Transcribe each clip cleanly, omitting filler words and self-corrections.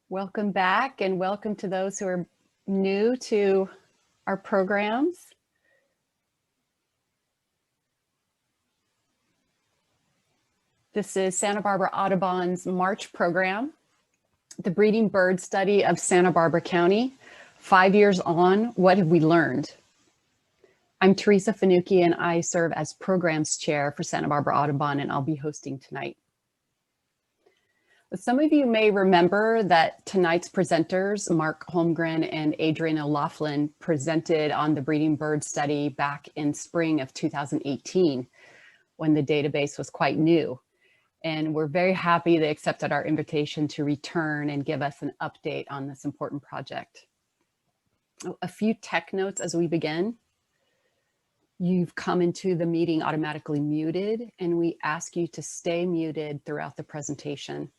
Welcome back, and welcome to those who are new to our programs. This is Santa Barbara Audubon's March program, the breeding bird study of Santa Barbara County. 5 years on, what have we learned? I'm Teresa Finucchi, and I serve as programs chair for Santa Barbara Audubon, and I'll be hosting tonight. Some of you may remember that tonight's presenters, Mark Holmgren and Adrian O'Loghlen, presented on the breeding bird study back in spring of 2018, when the database was quite new. And we're very happy they accepted our invitation to return and give us an update on this important project. A few tech notes as we begin. You've come into the meeting automatically muted, and we ask you to stay muted throughout the presentation.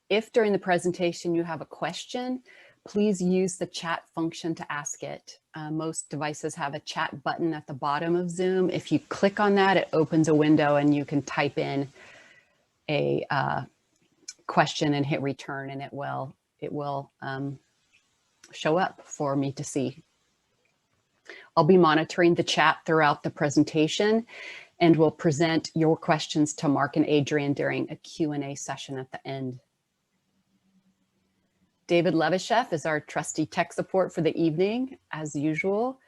If during the presentation you have a question, please use the chat function to ask it. Most devices have a chat button at the bottom of Zoom. If you click on that, it opens a window and you can type in a question and hit return, and it will show up for me to see. I'll be monitoring the chat throughout the presentation, and will present your questions to Mark and Adrian during a Q&A session at the end. David Levashef is our trusty tech support for the evening, as usual.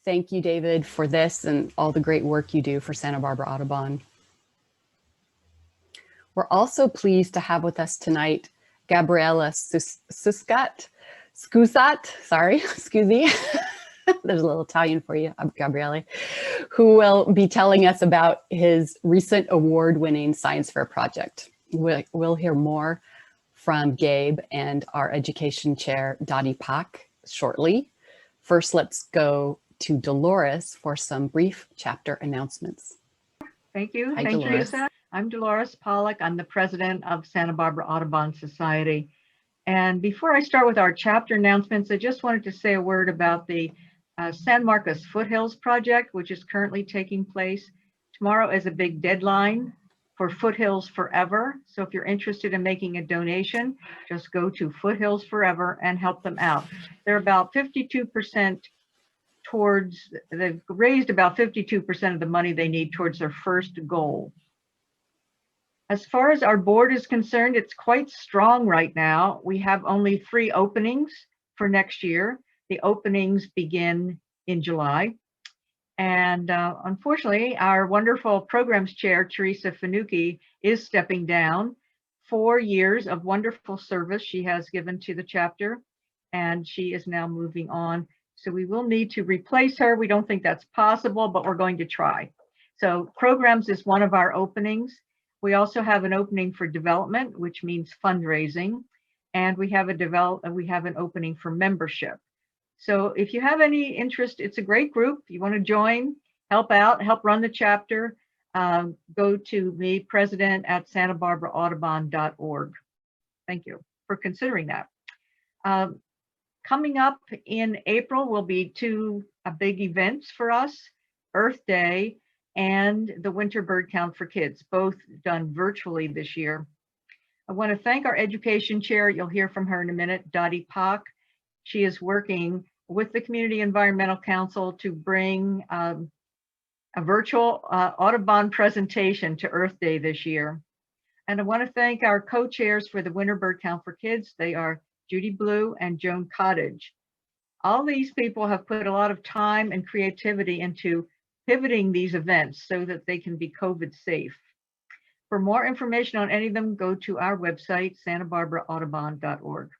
Thank you, David, for this and all the great work you do for Santa Barbara Audubon. We're also pleased to have with us tonight Gabriella Scusi. There's a little Italian for you, Gabriele, who will be telling us about his recent award-winning science fair project. We'll hear more from Gabe and our education chair, Dottie Pak, shortly. First, let's go to Dolores for some brief chapter announcements. Thank you. Hi, Thank you, Dolores. Teresa. I'm Dolores Pollock. I'm the president of Santa Barbara Audubon Society. And before I start with our chapter announcements, I just wanted to say a word about the San Marcos Foothills project, which is currently taking place. Tomorrow is a big deadline for Foothills Forever. So if you're interested in making a donation, just go to Foothills Forever and help them out. They're about 52% towards, they've raised about 52% of the money they need towards their first goal. As far as our board is concerned, it's quite strong right now. We have only 3 openings for next year. The openings begin in July. And unfortunately, our wonderful programs chair, Teresa Finucchi, is stepping down. 4 years of wonderful service she has given to the chapter, and she is now moving on. So we will need to replace her. We don't think that's possible, but we're going to try. So programs is one of our openings. We also have an opening for development, which means fundraising. And we have an opening for membership. So if you have any interest, it's a great group. If you want to join, help out, help run the chapter, go to me, president at santabarbaraAudubon.org. Thank you for considering that. Coming up in April will be 2 big events for us, Earth Day and the Winter Bird Count for Kids, both done virtually this year. I want to thank our education chair. You'll hear from her in a minute, Dottie Pak. She is working with the Community Environmental Council to bring a virtual Audubon presentation to Earth Day this year. And I want to thank our co-chairs for the Winter Bird Count for Kids. They are Judy Blue and Joan Cottage. All these people have put a lot of time and creativity into pivoting these events so that they can be COVID safe. For more information on any of them, go to our website, santabarbaraAudubon.org.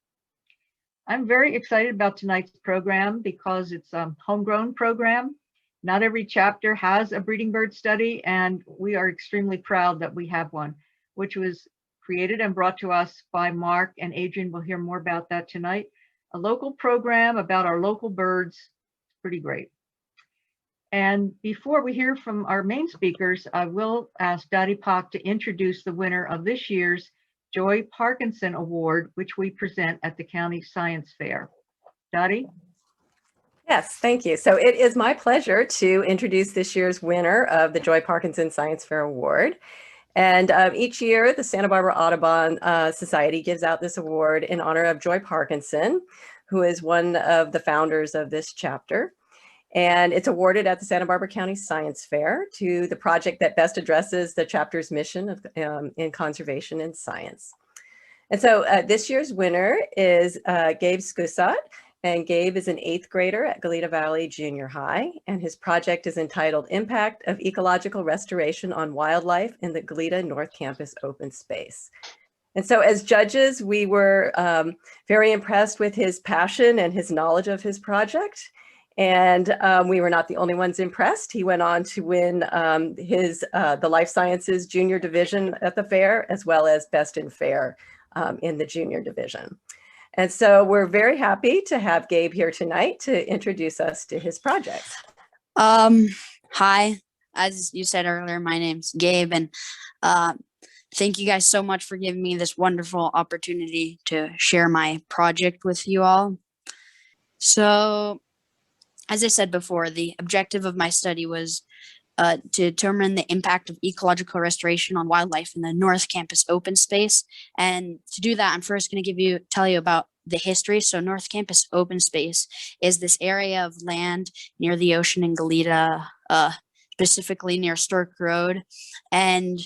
I'm very excited about tonight's program because it's a homegrown program. Not every chapter has a breeding bird study, and we are extremely proud that we have one, which was created and brought to us by Mark and Adrian. We'll hear more about that tonight. A local program about our local birds. Pretty great. And before we hear from our main speakers, I will ask Dottie Pak to introduce the winner of this year's Joy Parkinson Award, which we present at the County Science Fair. Dottie? Yes, thank you. So it is my pleasure to introduce this year's winner of the Joy Parkinson Science Fair Award. And each year, the Santa Barbara Audubon Society gives out this award in honor of Joy Parkinson, who is one of the founders of this chapter. And it's awarded at the Santa Barbara County Science Fair to the project that best addresses the chapter's mission of, in conservation and science. And so this year's winner is Gabes Presentation. And Gabe is an 8th grader at Goleta Valley Junior High, and his project is entitled Impact of Ecological Restoration on Wildlife in the Goleta North Campus Open Space. And so as judges, we were very impressed with his passion and his knowledge of his project. And we were not the only ones impressed. He went on to win the Life Sciences Junior Division at the fair, as well as Best in Fair in the Junior Division. And so we're very happy to have Gabe here tonight to introduce us to his project. Hi, as you said earlier, my name's Gabe, and thank you guys so much for giving me this wonderful opportunity to share my project with you all. So, as I said before, the objective of my study was to determine the impact of ecological restoration on wildlife in the North Campus open space. And to do that, I'm first going to tell you about the history. So North Campus open space is this area of land near the ocean in Goleta, specifically near Stork Road. And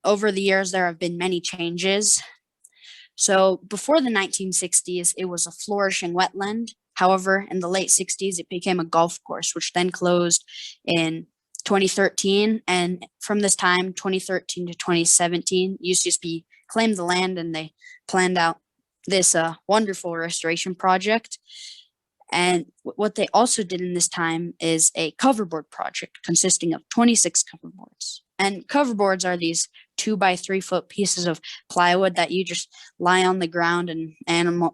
over the years, there have been many changes. So before the 1960s, it was a flourishing wetland. However, in the late 60s, it became a golf course, which then closed in 2013. And from this time, 2013 to 2017, UCSB claimed the land and they planned out this wonderful restoration project. And what they also did in this time is a coverboard project consisting of 26 coverboards. And coverboards are these 2 by 3 foot pieces of plywood that you just lie on the ground, and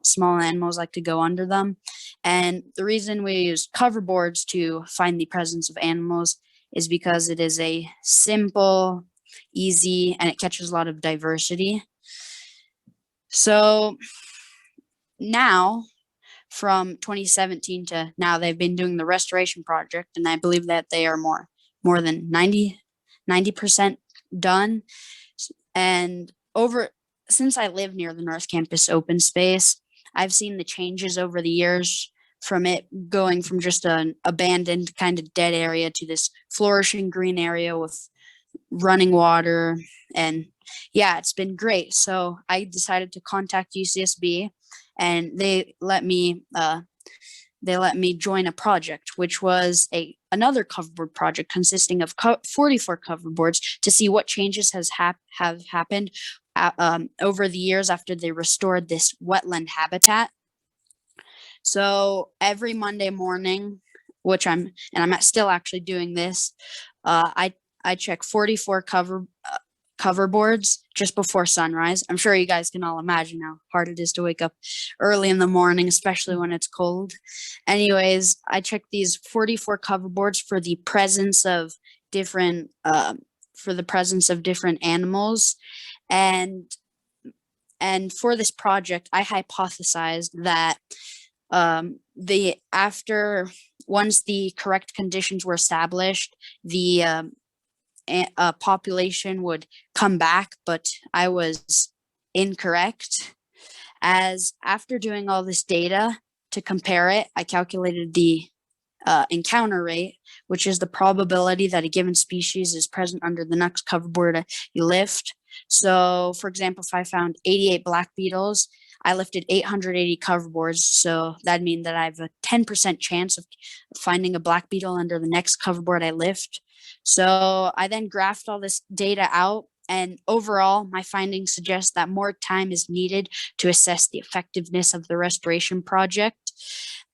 small animals like to go under them. And the reason we use coverboards to find the presence of animals is because it is a simple, easy, and it catches a lot of diversity. So now, from 2017 to now, they've been doing the restoration project, and I believe that they are more than 90% done. And since I live near the North Campus open space, I've seen the changes over the years, from it going from just an abandoned kind of dead area to this flourishing green area with running water. And yeah, it's been great. So I decided to contact UCSB, and they let me join a project, which was another coverboard project consisting of 44 coverboards, to see what changes have happened over the years after they restored this wetland habitat. So every Monday morning, which I'm still actually doing this, I check 44 coverboards just before sunrise. I'm sure you guys can all imagine how hard it is to wake up early in the morning, especially when it's cold. Anyways, I check these 44 coverboards for the presence of different animals. And for this project, I hypothesized that once the correct conditions were established, the population would come back, but I was incorrect, as after doing all this data to compare it, I calculated the encounter rate, which is the probability that a given species is present under the next coverboard you lift. So, for example, if I found 88 black beetles, I lifted 880 coverboards, so that'd mean that I have a 10% chance of finding a black beetle under the next coverboard I lift. So I then graphed all this data out, and overall, my findings suggest that more time is needed to assess the effectiveness of the restoration project.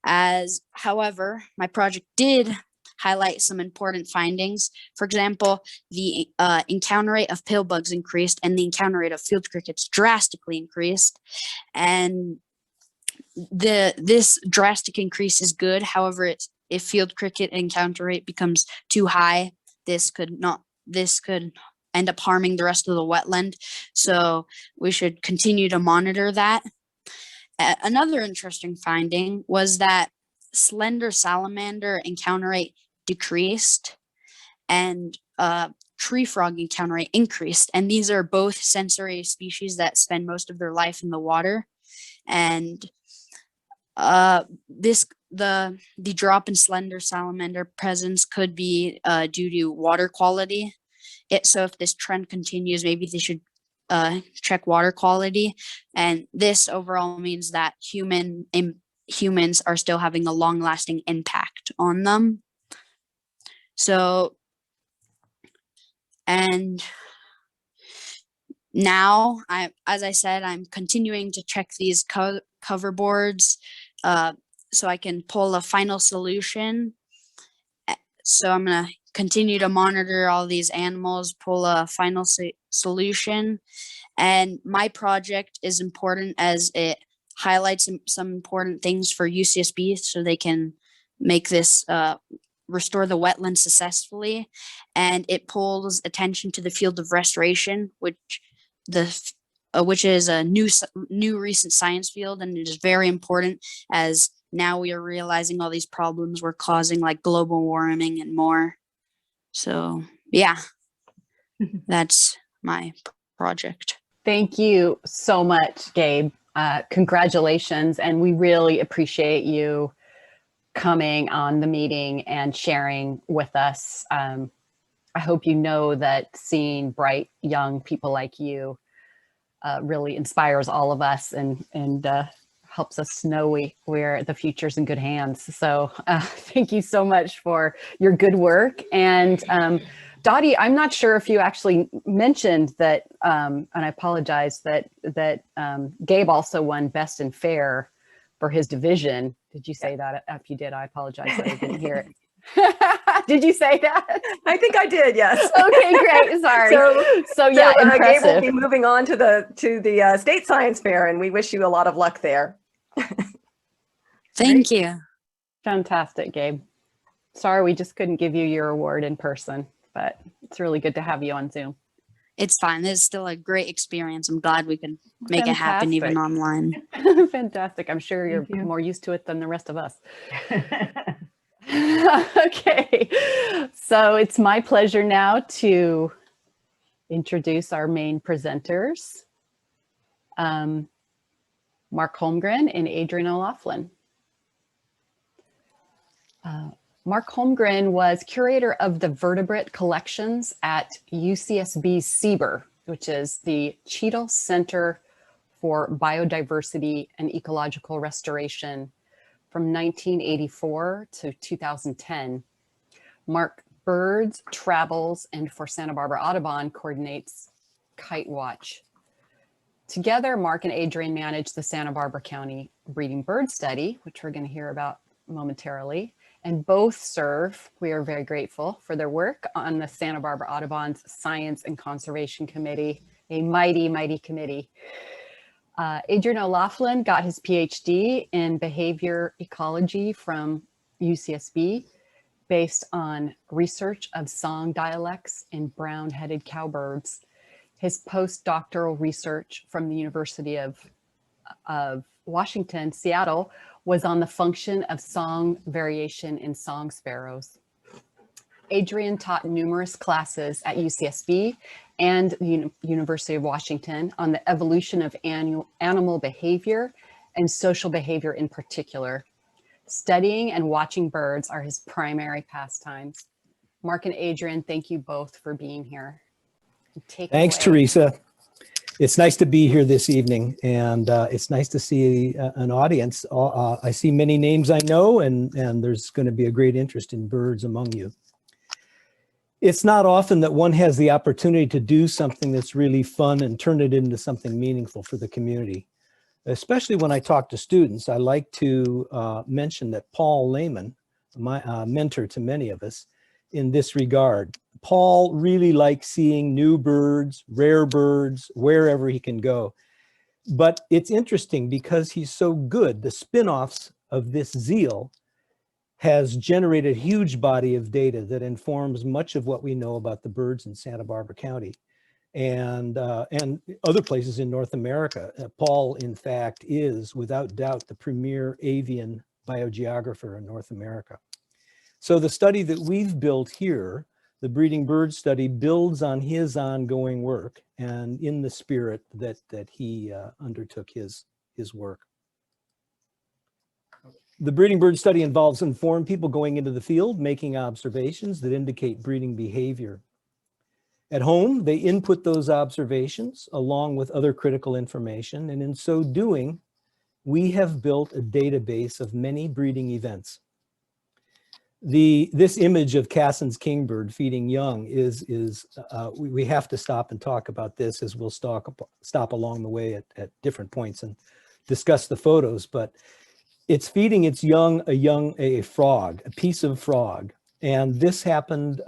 However, my project did highlight some important findings. For example, the encounter rate of pill bugs increased, and the encounter rate of field crickets drastically increased. And this drastic increase is good. However, if field cricket encounter rate becomes too high, this could end up harming the rest of the wetland. So we should continue to monitor that. Another interesting finding was that slender salamander encounter rate decreased, and tree frog encounter rate increased. And these are both sensory species that spend most of their life in the water. And the drop in slender salamander presence could be due to water quality. So if this trend continues, maybe they should check water quality. And this overall means that humans are still having a long-lasting impact on them. So, and now, as I said, I'm continuing to check these cover boards so I can pull a final solution. So I'm going to continue to monitor all these animals, pull a final solution. And my project is important as it highlights some important things for UCSB so they can make this restore the wetlands successfully. And it pulls attention to the field of restoration, which is a new recent science field, and it is very important as now we are realizing all these problems we're causing, like global warming and more. So yeah, that's my project. Thank you so much, Gabe. Congratulations, and we really appreciate you coming on the meeting and sharing with us. I hope you know that seeing bright young people like you really inspires all of us and helps us know we're the future's in good hands. So thank you so much for your good work. And Dottie, I'm not sure if you actually mentioned that, and I apologize, that Gabe also won Best and Fair for his division. Did you say that? If you did, I apologize that I didn't hear it. Did you say that? I think I did, yes. Okay, great. Sorry. So yeah, Gabe will impressive. be moving on to the state science fair, and we wish you a lot of luck there. Thank you. Fantastic, Gabe. Sorry, we just couldn't give you your award in person, but it's really good to have you on Zoom. It's fine. This is still a great experience. I'm glad we can make it happen even online. Fantastic. I'm sure you're you. more used to it than the rest of us. Okay, so it's my pleasure now to introduce our main presenters, Mark Holmgren and Adrian O'Loghlen. Mark Holmgren was curator of the vertebrate collections at UCSB's CCBER, which is the Cheadle Center for Biodiversity and Ecological Restoration from 1984 to 2010. Mark birds, travels, and for Santa Barbara Audubon coordinates Kite Watch. Together, Mark and Adrian manage the Santa Barbara County Breeding Bird Study, which we're going to hear about momentarily, and both serve, we are very grateful for their work on the Santa Barbara Audubon's Science and Conservation Committee, a mighty, mighty committee. Adrian O'Loghlen got his PhD in Behavioral Ecology from UCSB based on research of song dialects in brown-headed cowbirds. His postdoctoral research from the University of Washington, Seattle, was on the function of song variation in song sparrows. Adrian taught numerous classes at UCSB and the University of Washington on the evolution of animal behavior and social behavior in particular. Studying and watching birds are his primary pastimes. Mark and Adrian, thank you both for being here. Thanks, Teresa. It's nice to be here this evening, and it's nice to see an audience. I see many names I know, and there's going to be a great interest in birds among you. It's not often that one has the opportunity to do something that's really fun and turn it into something meaningful for the community. Especially when I talk to students, I like to mention that Paul Lehman, my mentor to many of us in this regard, Paul really likes seeing new birds, rare birds, wherever he can go. But it's interesting because he's so good, the spin-offs of this zeal has generated a huge body of data that informs much of what we know about the birds in Santa Barbara County and other places in North America. Paul, in fact, is without doubt the premier avian biogeographer in North America. So the study that we've built here The breeding bird study builds on his ongoing work and in the spirit that he undertook his work. The breeding bird study involves informed people going into the field, making observations that indicate breeding behavior. At home, they input those observations along with other critical information, and in so doing, we have built a database of many breeding events. This image of Cassin's kingbird feeding young we have to stop and talk about this, as we'll stop along the way at different points and discuss the photos, but it's feeding its young a frog, a piece of frog. And this happened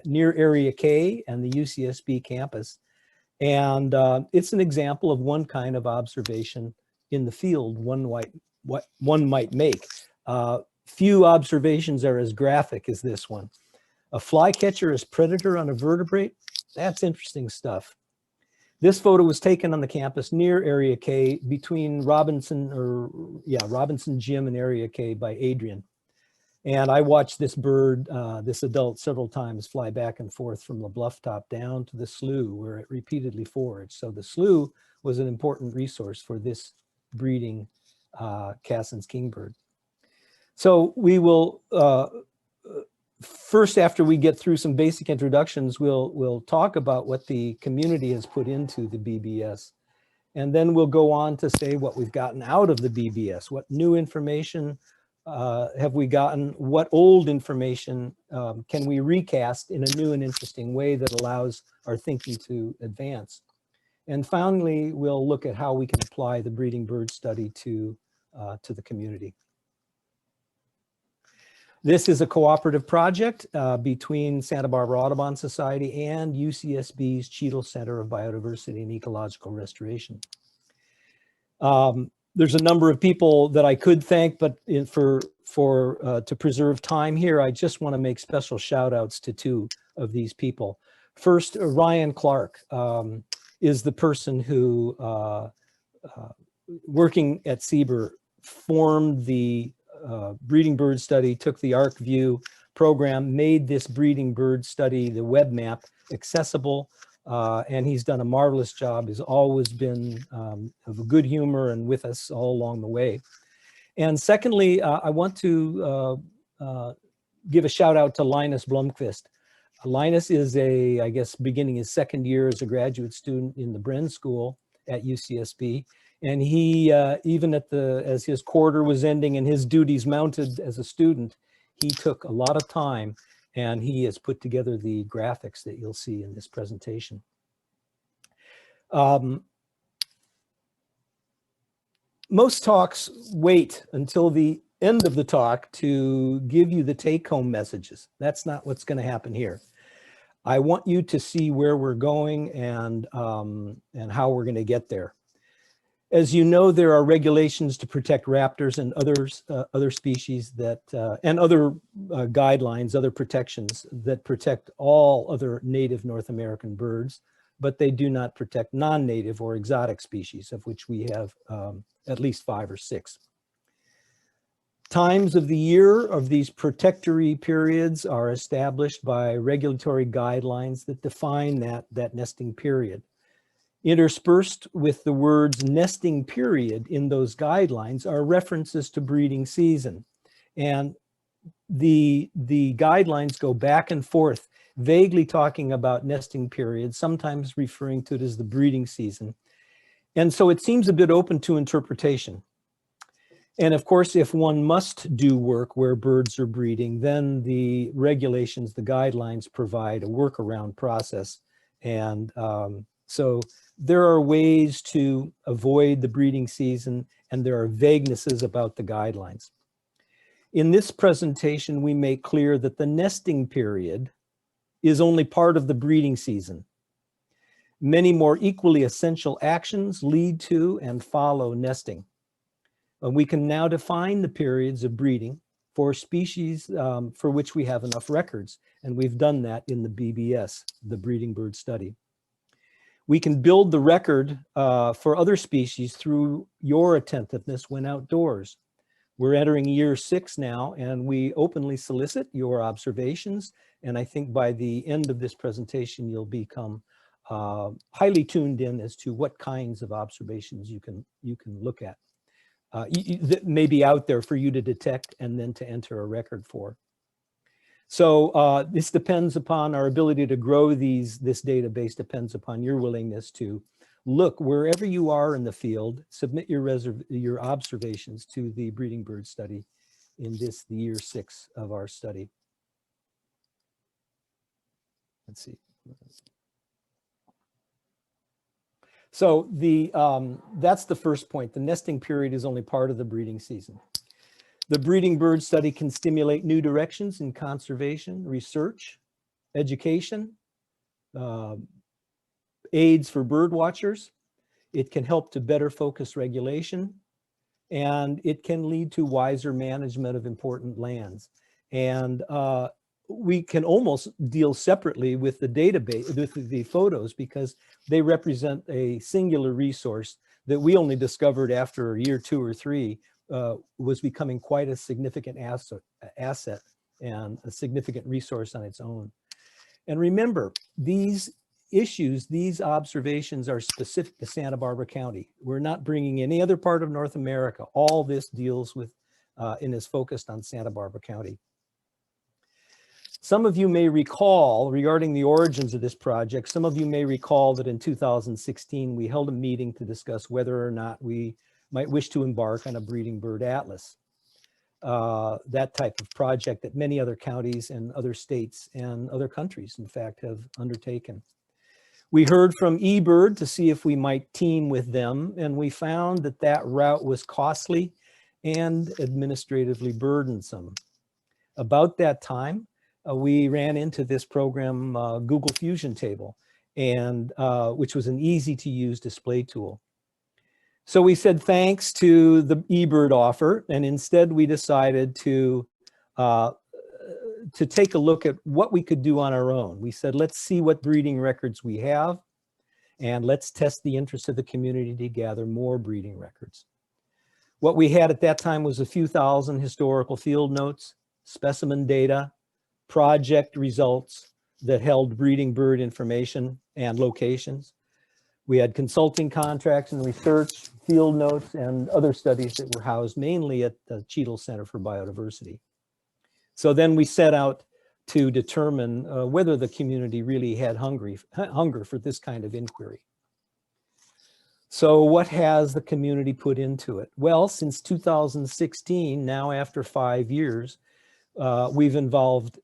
near Area K and the UCSB campus. And it's an example of one kind of observation in the field what one might make. Few observations are as graphic as this one. A flycatcher as predator on a vertebrate, that's interesting stuff. This photo was taken on the campus near Area K between Robinson Gym and Area K by Adrian. And I watched this bird, this adult, several times fly back and forth from the bluff top down to the slough where it repeatedly foraged. So the slough was an important resource for this breeding Cassin's kingbird. So we will, first, after we get through some basic introductions, we'll talk about what the community has put into the BBS. And then we'll go on to say what we've gotten out of the BBS, what new information have we gotten, what old information can we recast in a new and interesting way that allows our thinking to advance. And finally, we'll look at how we can apply the breeding bird study to the community. This is a cooperative project between Santa Barbara Audubon Society and UCSB's Cheadle Center of Biodiversity and Ecological Restoration. There's a number of people that I could thank, but to preserve time here, I just want to make special shout outs to two of these people. First, Ryan Clark is the person who, working at CCBER, formed the breeding bird study, took the ArcView program, made this breeding bird study, the web map, accessible, and he's done a marvelous job. He's always been of a good humor and with us all along the way. And secondly, I want to give a shout out to Linus Blomqvist. Linus is I guess, beginning his second year as a graduate student in the Bren School at UCSB. And he, even as his quarter was ending and his duties mounted as a student, he took a lot of time and he has put together the graphics that you'll see in this presentation. Most talks wait until the end of the talk to give you the take-home messages. That's not what's going to happen here. I want you to see where we're going and how we're going to get there. As you know, there are regulations to protect raptors and other species that, and other guidelines, other protections that protect all other native North American birds, but they do not protect non-native or exotic species, of which we have at least 5 or 6. Times of the year of these protectory periods are established by regulatory guidelines that define that nesting period. Interspersed with the words nesting period in those guidelines are references to breeding season. And the guidelines go back and forth, vaguely talking about nesting periods, sometimes referring to it as the breeding season. And so it seems a bit open to interpretation. And of course, if one must do work where birds are breeding, then the regulations, the guidelines provide a workaround process. And so there are ways to avoid the breeding season, and there are vaguenesses about the guidelines. In this presentation, we make clear that the nesting period is only part of the breeding season. Many more equally essential actions lead to and follow nesting. We can now define the periods of breeding for species for which we have enough records, and we've done that in the BBS, the breeding bird study. We can build the record for other species through your attentiveness when outdoors. We're entering year 6 now, and we openly solicit your observations. And I think by the end of this presentation, you'll become highly tuned in as to what kinds of observations you can look at that may be out there for you to detect and then to enter a record for. So this depends upon our ability to grow this database, depends upon your willingness to look wherever you are in the field, submit your observations to the breeding bird study in the year 6 of our study. Let's see. So that's the first point. The nesting period is only part of the breeding season. The breeding bird study can stimulate new directions in conservation, research, education, aids for bird watchers. It can help to better focus regulation, and it can lead to wiser management of important lands. And we can almost deal separately with the database, with the photos, because they represent a singular resource that we only discovered after a year 2 or 3 was becoming quite a significant asset and a significant resource on its own. And remember, these issues, these observations are specific to Santa Barbara County. We're not bringing any other part of North America. All this deals with and is focused on Santa Barbara County. Some of you may recall, regarding the origins of this project, some of you may recall that in 2016, we held a meeting to discuss whether or not we might wish to embark on a breeding bird atlas. That type of project that many other counties and other states and other countries, in fact, have undertaken. We heard from eBird to see if we might team with them, and we found that that route was costly and administratively burdensome. About that time, we ran into this program, Google Fusion Table, and which was an easy to use display tool. So we said thanks to the eBird offer, and instead we decided to take a look at what we could do on our own. We said, let's see what breeding records we have, and let's test the interest of the community to gather more breeding records. What we had at that time was a few thousand historical field notes, specimen data, project results that held breeding bird information and locations. We had consulting contracts and research, field notes, and other studies that were housed mainly at the Cheadle Center for Biodiversity. So then we set out to determine whether the community really had hunger for this kind of inquiry. So what has the community put into it? Well, since 2016, now after 5 years, we've involved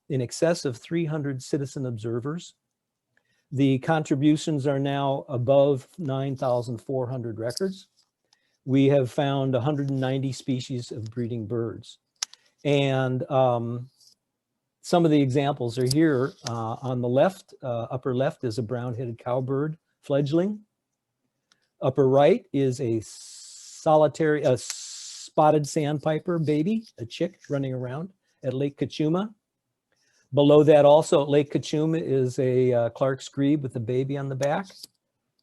in excess of 300 citizen observers. The contributions are now above 9,400 records. We have found 190 species of breeding birds. And some of the examples are here. On the left, upper left is a brown-headed cowbird fledgling. Upper right is a spotted sandpiper baby, a chick running around at Lake Cachuma. Below that also at Lake Cachuma is a Clark's grebe with a baby on the back.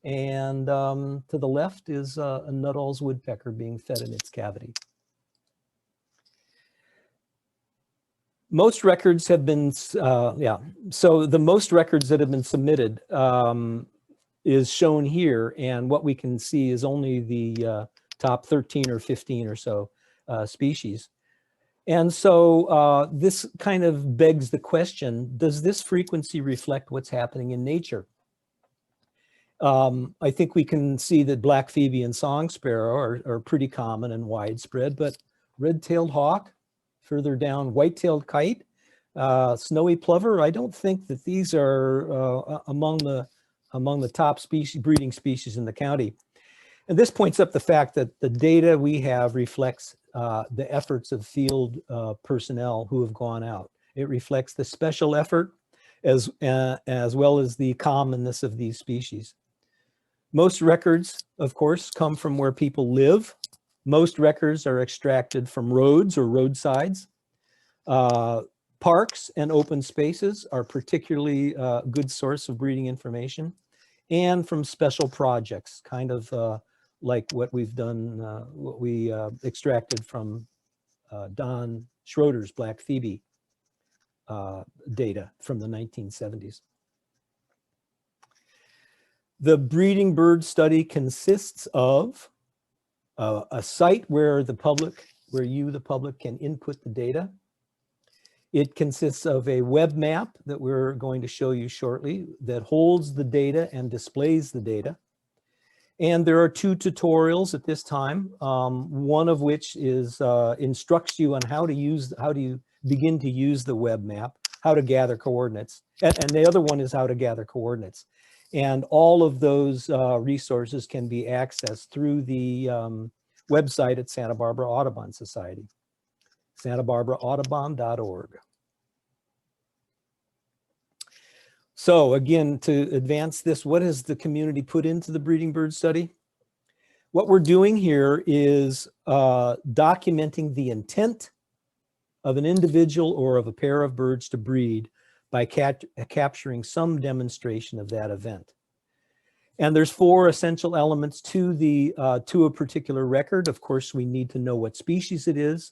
And to the left is a Nuttall's woodpecker being fed in its cavity. Most records have been, so the most records that have been submitted is shown here. And what we can see is only the top 13 or 15 or so species. And so this kind of begs the question, does this frequency reflect what's happening in nature? I think we can see that black phoebe and song sparrow are pretty common and widespread, but red-tailed hawk, further down, white-tailed kite, snowy plover, I don't think that these are among the top breeding species in the county. And this points up the fact that the data we have reflects the efforts of field personnel who have gone out. It reflects the special effort as well as the commonness of these species. Most records, of course, come from where people live. Most records are extracted from roads or roadsides. Parks and open spaces are particularly a good source of breeding information, and from special projects, kind of like what we've done, what we extracted from Don Schroeder's Black Phoebe data from the 1970s. The breeding bird study consists of a site where the public, the public, can input the data. It consists of a web map that we're going to show you shortly that holds the data and displays the data. And there are 2 tutorials at this time, one of which is instructs you on how do you begin to use the web map, how to gather coordinates, and the other one is how to gather coordinates. And all of those resources can be accessed through the website at Santa Barbara Audubon Society, santabarbaraudubon.org. So again, to advance this, what has the community put into the breeding bird study? What we're doing here is documenting the intent of an individual or of a pair of birds to breed by capturing some demonstration of that event. And there's 4 essential elements to a particular record. Of course, we need to know what species it is,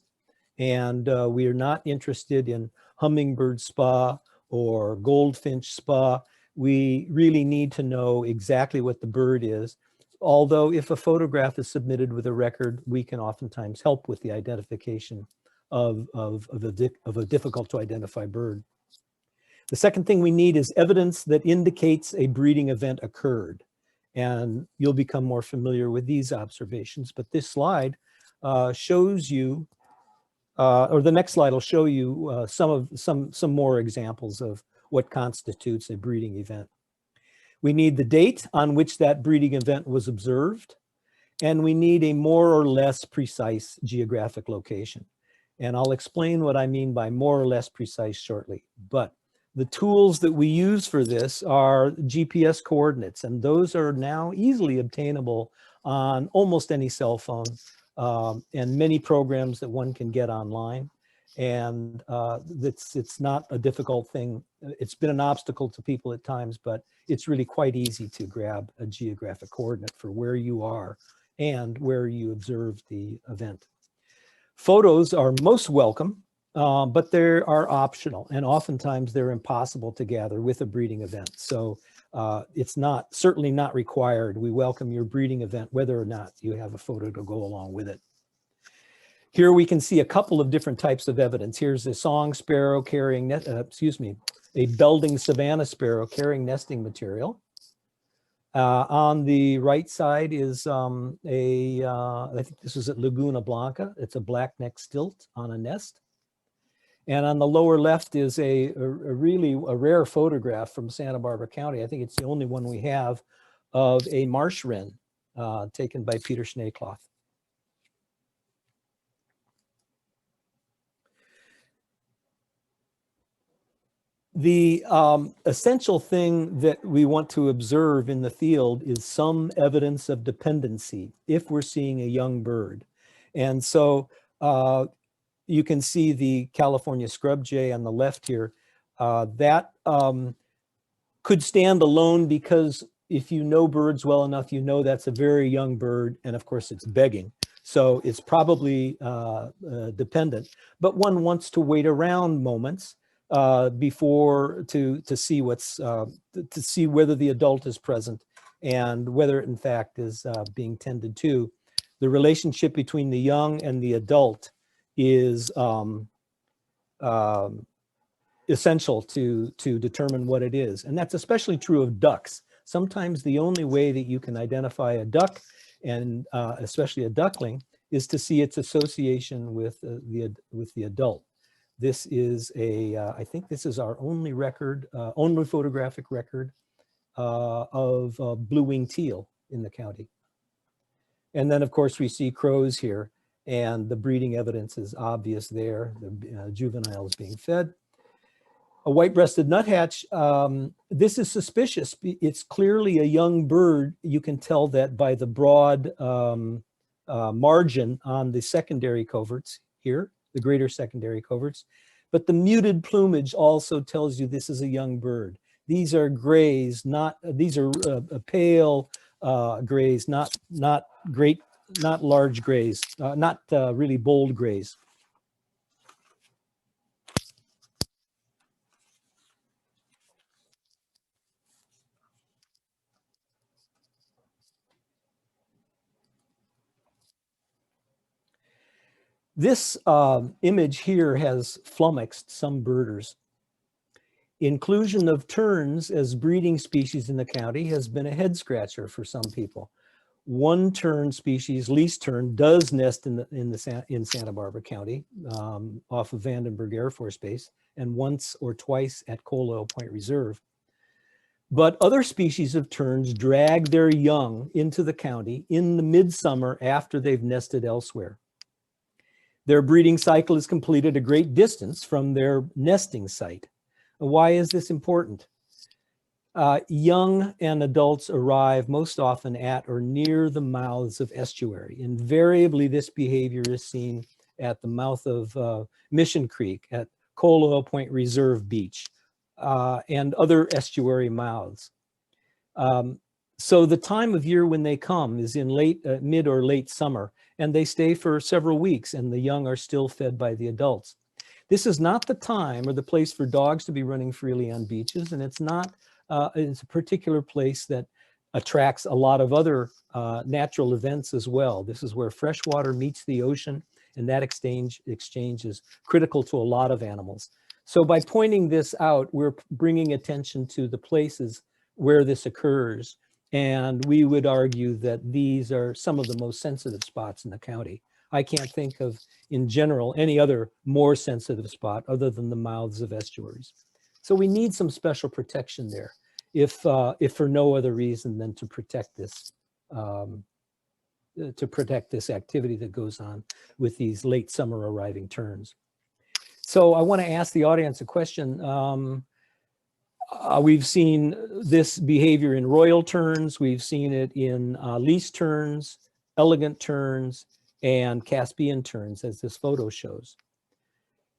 and we are not interested in hummingbird spa or goldfinch spa. We really need to know exactly what the bird is. Although if a photograph is submitted with a record, we can oftentimes help with the identification of a difficult to identify bird. The second thing we need is evidence that indicates a breeding event occurred. And you'll become more familiar with these observations, but this slide shows you, or the next slide will show you some more examples of what constitutes a breeding event. We need the date on which that breeding event was observed, and we need a more or less precise geographic location. And I'll explain what I mean by more or less precise shortly. But the tools that we use for this are GPS coordinates, and those are now easily obtainable on almost any cell phone and many programs that one can get online. And it's not a difficult thing. It's been an obstacle to people at times, but it's really quite easy to grab a geographic coordinate for where you are and where you observed the event. Photos are most welcome, but they are optional, and oftentimes they're impossible to gather with a breeding event. So it's certainly not required. We welcome your breeding event, whether or not you have a photo to go along with it. Here we can see a couple of different types of evidence. Here's a song sparrow carrying, a belding savanna sparrow carrying nesting material. On the right side is I think this is at Laguna Blanca. It's a black-necked stilt on a nest. And on the lower left is a really rare photograph from Santa Barbara County. I think it's the only one we have of a marsh wren taken by Peter Schneekloth. The essential thing that we want to observe in the field is some evidence of dependency if we're seeing a young bird. And so you can see the California scrub jay on the left here. That could stand alone because if you know birds well enough, you know that's a very young bird, and of course it's begging. So it's probably dependent, but one wants to wait around moments before to see to see whether the adult is present and whether it in fact is being tended to. The relationship between the young and the adult is essential to determine what it is, and that's especially true of ducks. Sometimes the only way that you can identify a duck, and especially a duckling, is to see its association with the adult. This is I think this is our only record, only photographic record of blue-winged teal in the county. And then of course we see crows here, and the breeding evidence is obvious there. The juvenile is being fed. A white-breasted nuthatch, this is suspicious. It's clearly a young bird. You can tell that by the broad margin on the secondary coverts here, the greater secondary coverts, but the muted plumage also tells you this is a young bird. These are grays, these are pale grays, not large grays, not really bold grays. This image here has flummoxed some birders. Inclusion of terns as breeding species in the county has been a head scratcher for some people. One tern species, least tern, does nest in Santa Barbara County off of Vandenberg Air Force Base and once or twice at Coal Oil Point Reserve. But other species of terns drag their young into the county in the midsummer after they've nested elsewhere. Their breeding cycle is completed a great distance from their nesting site. Why is this important? Young and adults arrive most often at or near the mouths of estuary. Invariably, this behavior is seen at the mouth of Mission Creek, at Coal Oil Point Reserve Beach, and other estuary mouths. So the time of year when they come is in mid or late summer, and they stay for several weeks, and the young are still fed by the adults. This is not the time or the place for dogs to be running freely on beaches, and it's not, it's a particular place that attracts a lot of other natural events as well. This is where fresh water meets the ocean, and that exchange is critical to a lot of animals. So by pointing this out, we're bringing attention to the places where this occurs, and we would argue that these are some of the most sensitive spots in the county. I can't think of, in general, any other more sensitive spot other than the mouths of estuaries. So we need some special protection there, if for no other reason than to protect this activity that goes on with these late summer arriving terns. So I want to ask the audience a question. We've seen this behavior in royal terns. We've seen it in least terns, elegant terns, and Caspian terns, as this photo shows.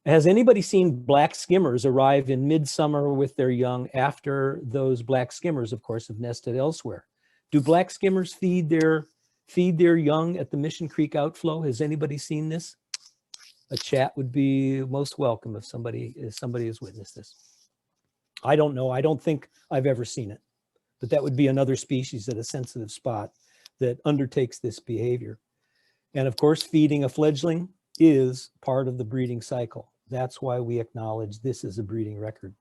Has anybody seen black skimmers arrive in midsummer with their young after those black skimmers, of course, have nested elsewhere? Do black skimmers feed their young at the Mission Creek outflow? Has anybody seen this? A chat would be most welcome if somebody has witnessed this. I don't know. I don't think I've ever seen it, but that would be another species at a sensitive spot that undertakes this behavior. And of course, feeding a fledgling is part of the breeding cycle. That's why we acknowledge this as a breeding record.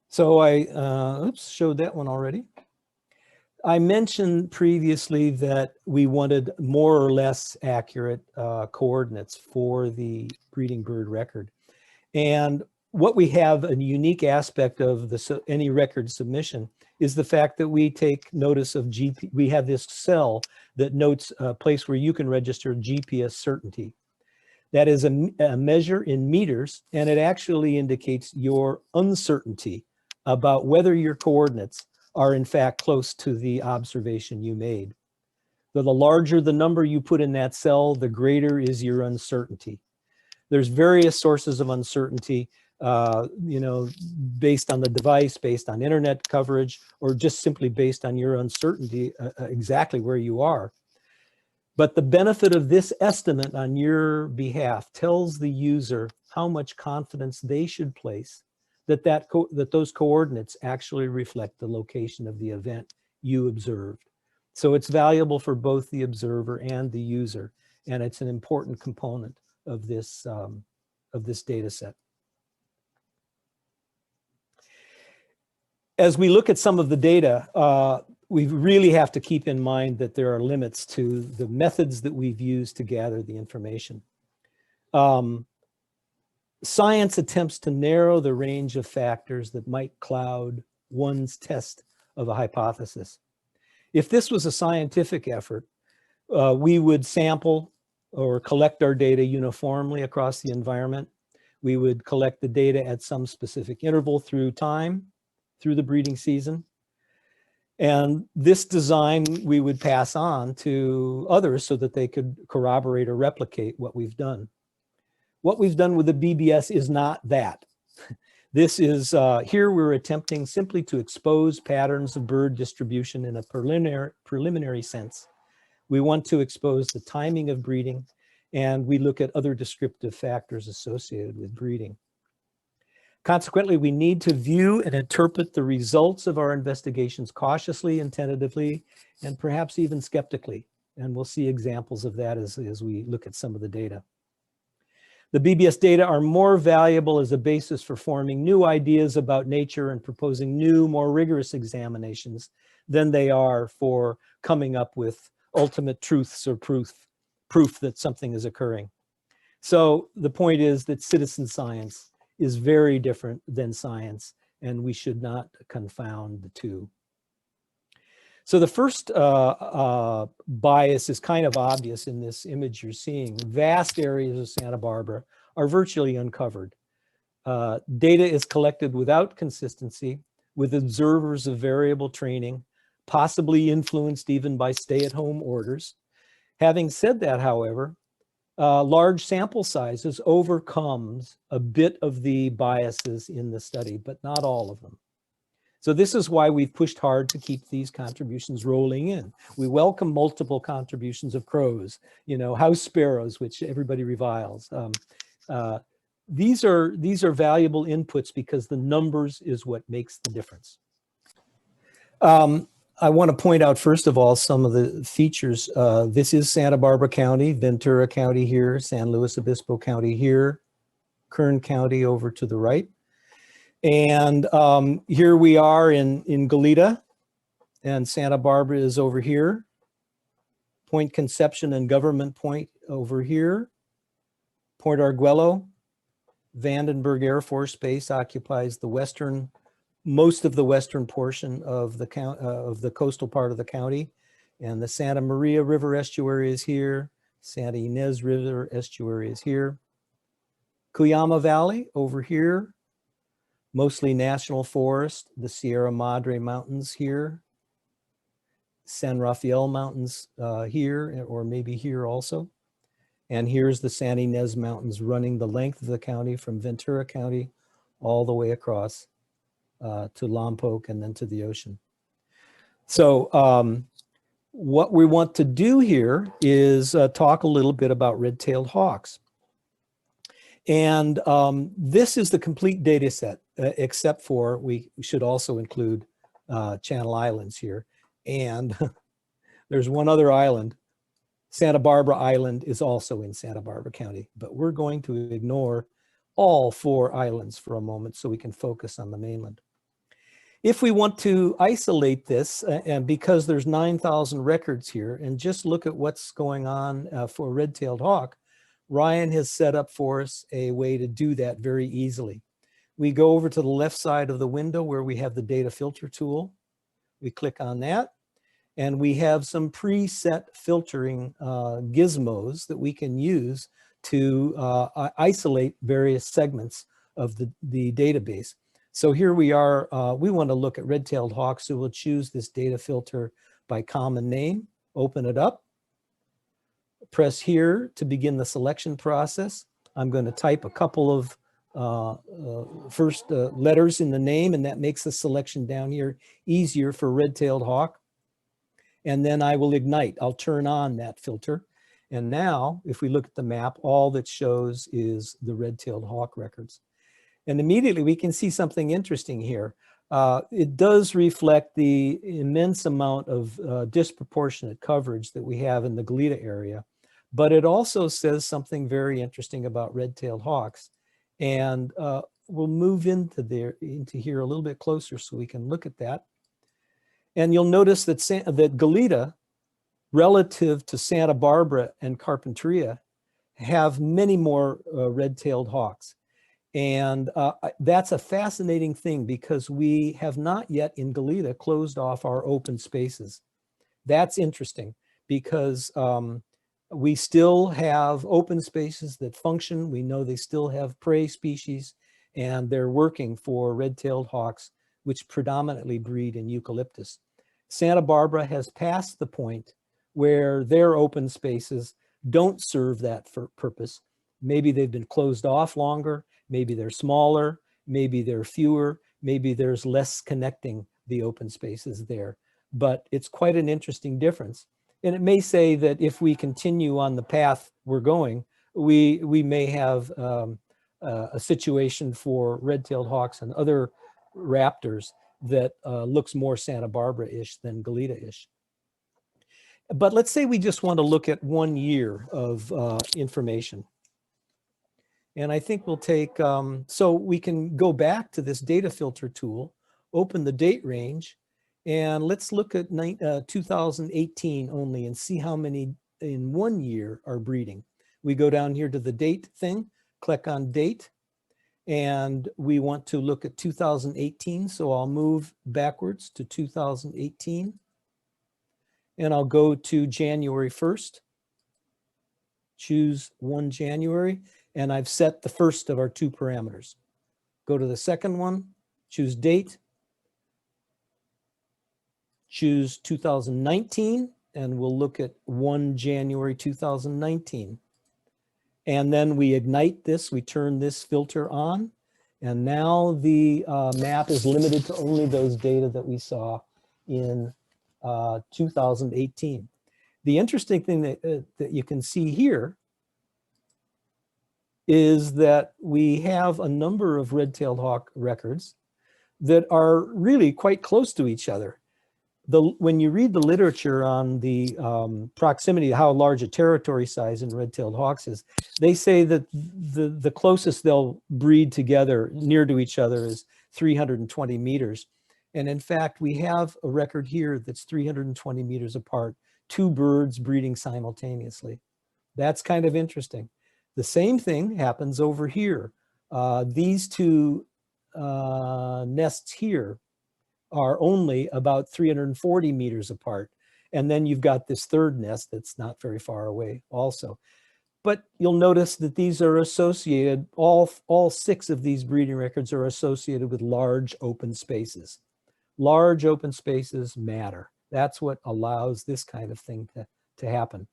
So I showed that one already. I mentioned previously that we wanted more or less accurate coordinates for the breeding bird record. And what we have, a unique aspect of any record submission, is the fact that we take notice of we have this cell that notes a place where you can register GPS certainty. That is a measure in meters, and it actually indicates your uncertainty about whether your coordinates are in fact close to the observation you made. The larger the number you put in that cell, the greater is your uncertainty. There's various sources of uncertainty, based on the device, based on internet coverage, or just simply based on your uncertainty exactly where you are. But the benefit of this estimate on your behalf tells the user how much confidence they should place that those coordinates actually reflect the location of the event you observed. So it's valuable for both the observer and the user, and it's an important component of this data set. As we look at some of the data, we really have to keep in mind that there are limits to the methods that we've used to gather the information. Science attempts to narrow the range of factors that might cloud one's test of a hypothesis. If this was a scientific effort, we would sample or collect our data uniformly across the environment. We would collect the data at some specific interval through time, through the breeding season. And this design we would pass on to others so that they could corroborate or replicate what we've done. What we've done with the BBS is not that. This is, here we're attempting simply to expose patterns of bird distribution in a preliminary sense. We want to expose the timing of breeding, and we look at other descriptive factors associated with breeding. Consequently, we need to view and interpret the results of our investigations cautiously and tentatively, and perhaps even skeptically And we'll see examples of that as we look at some of the data. The BBS data are more valuable as a basis for forming new ideas about nature and proposing new, more rigorous examinations than they are for coming up with ultimate truths or proof that something is occurring. So the point is that citizen science is very different than science, and we should not confound the two. So the first bias is kind of obvious in this image you're seeing. Vast areas of Santa Barbara are virtually uncovered. Data is collected without consistency, with observers of variable training, possibly influenced even by stay-at-home orders. Having said that, however, large sample sizes overcomes a bit of the biases in the study, but not all of them. So this is why we've pushed hard to keep these contributions rolling in. We welcome multiple contributions of crows, you know, house sparrows, which everybody reviles. These are valuable inputs because the numbers is what makes the difference. I want to point out, first of all, some of the features. This is Santa Barbara County, Ventura County here, San Luis Obispo County here, Kern County over to the right. And here we are in Goleta, and Santa Barbara is over here. Point Conception and Government Point over here. Point Arguello, Vandenberg Air Force Base occupies the most of the western portion of the coastal part of the county. And the Santa Maria River estuary is here. Santa Ynez River estuary is here. Cuyama Valley over here. Mostly national forest, the Sierra Madre Mountains here, San Rafael Mountains here, or maybe here also. And here's the San Ynez Mountains running the length of the county from Ventura County all the way across to Lompoc and then to the ocean. So what we want to do here is talk a little bit about red-tailed hawks. And this is the complete data set, except for we should also include Channel Islands here. And there's one other island. Santa Barbara Island is also in Santa Barbara County, but we're going to ignore all 4 islands for a moment so we can focus on the mainland. If we want to isolate this, and because there's 9,000 records here, and just look at what's going on for red-tailed hawk, Ryan has set up for us a way to do that very easily. We go over to the left side of the window where we have the data filter tool. We click on that, and we have some preset filtering gizmos that we can use to isolate various segments of the database. So here we are, we want to look at red-tailed hawks, so we'll choose this data filter by common name, open it up, press here to begin the selection process. I'm going to type a couple of first letters in the name, and that makes the selection down here easier for red-tailed hawk. And then I will ignite. I'll turn on that filter. And now, if we look at the map, all that shows is the red-tailed hawk records. And immediately we can see something interesting here. It does reflect the immense amount of disproportionate coverage that we have in the Goleta area, but it also says something very interesting about red-tailed hawks. And we'll move into here a little bit closer so we can look at that. And you'll notice that Goleta, relative to Santa Barbara and Carpinteria, have many more red-tailed hawks. And that's a fascinating thing because we have not yet in Goleta closed off our open spaces. That's interesting because we still have open spaces that function. We know they still have prey species, and they're working for red-tailed hawks, which predominantly breed in eucalyptus. Santa Barbara has passed the point where their open spaces don't serve that purpose. Maybe they've been closed off longer, maybe they're smaller, maybe they're fewer, maybe there's less connecting the open spaces there. But it's quite an interesting difference. And it may say that if we continue on the path we're going, we may have a situation for red-tailed hawks and other raptors that looks more Santa Barbara-ish than Goleta-ish. But let's say we just want to look at 1 year of information. And I think we'll take, so we can go back to this data filter tool, open the date range, and let's look at 2018 only and see how many in 1 year are breeding. We go down here to the date thing, click on date, and we want to look at 2018. So I'll move backwards to 2018, and I'll go to January 1st, choose 1 January, and I've set the first of our 2 parameters. Go to the second one, choose date, choose 2019, and we'll look at 1 January 2019. And then we ignite this, we turn this filter on, and now the map is limited to only those data that we saw in 2018. The interesting thing that you can see here is that we have a number of red-tailed hawk records that are really quite close to each other. When you read the literature on the proximity, how large a territory size in red-tailed hawks is, they say that the closest they'll breed together near to each other is 320 meters. And in fact, we have a record here that's 320 meters apart, 2 birds breeding simultaneously. That's kind of interesting. The same thing happens over here. These 2 nests here are only about 340 meters apart. And then you've got this 3rd nest that's not very far away also. But you'll notice that these are associated, all 6 of these breeding records are associated with large open spaces. Large open spaces matter. That's what allows this kind of thing to happen.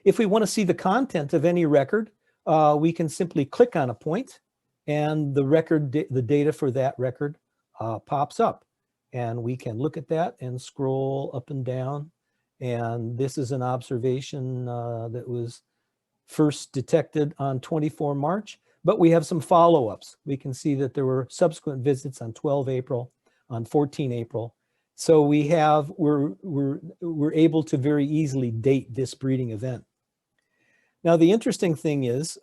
If we want to see the content of any record, we can simply click on a point, and the data for that record pops up, and we can look at that and scroll up and down. And this is an observation that was first detected on 24 March, but we have some follow-ups. We can see that there were subsequent visits on 12 April, on 14 April. So we're able to very easily date this breeding event. Now, the interesting thing is,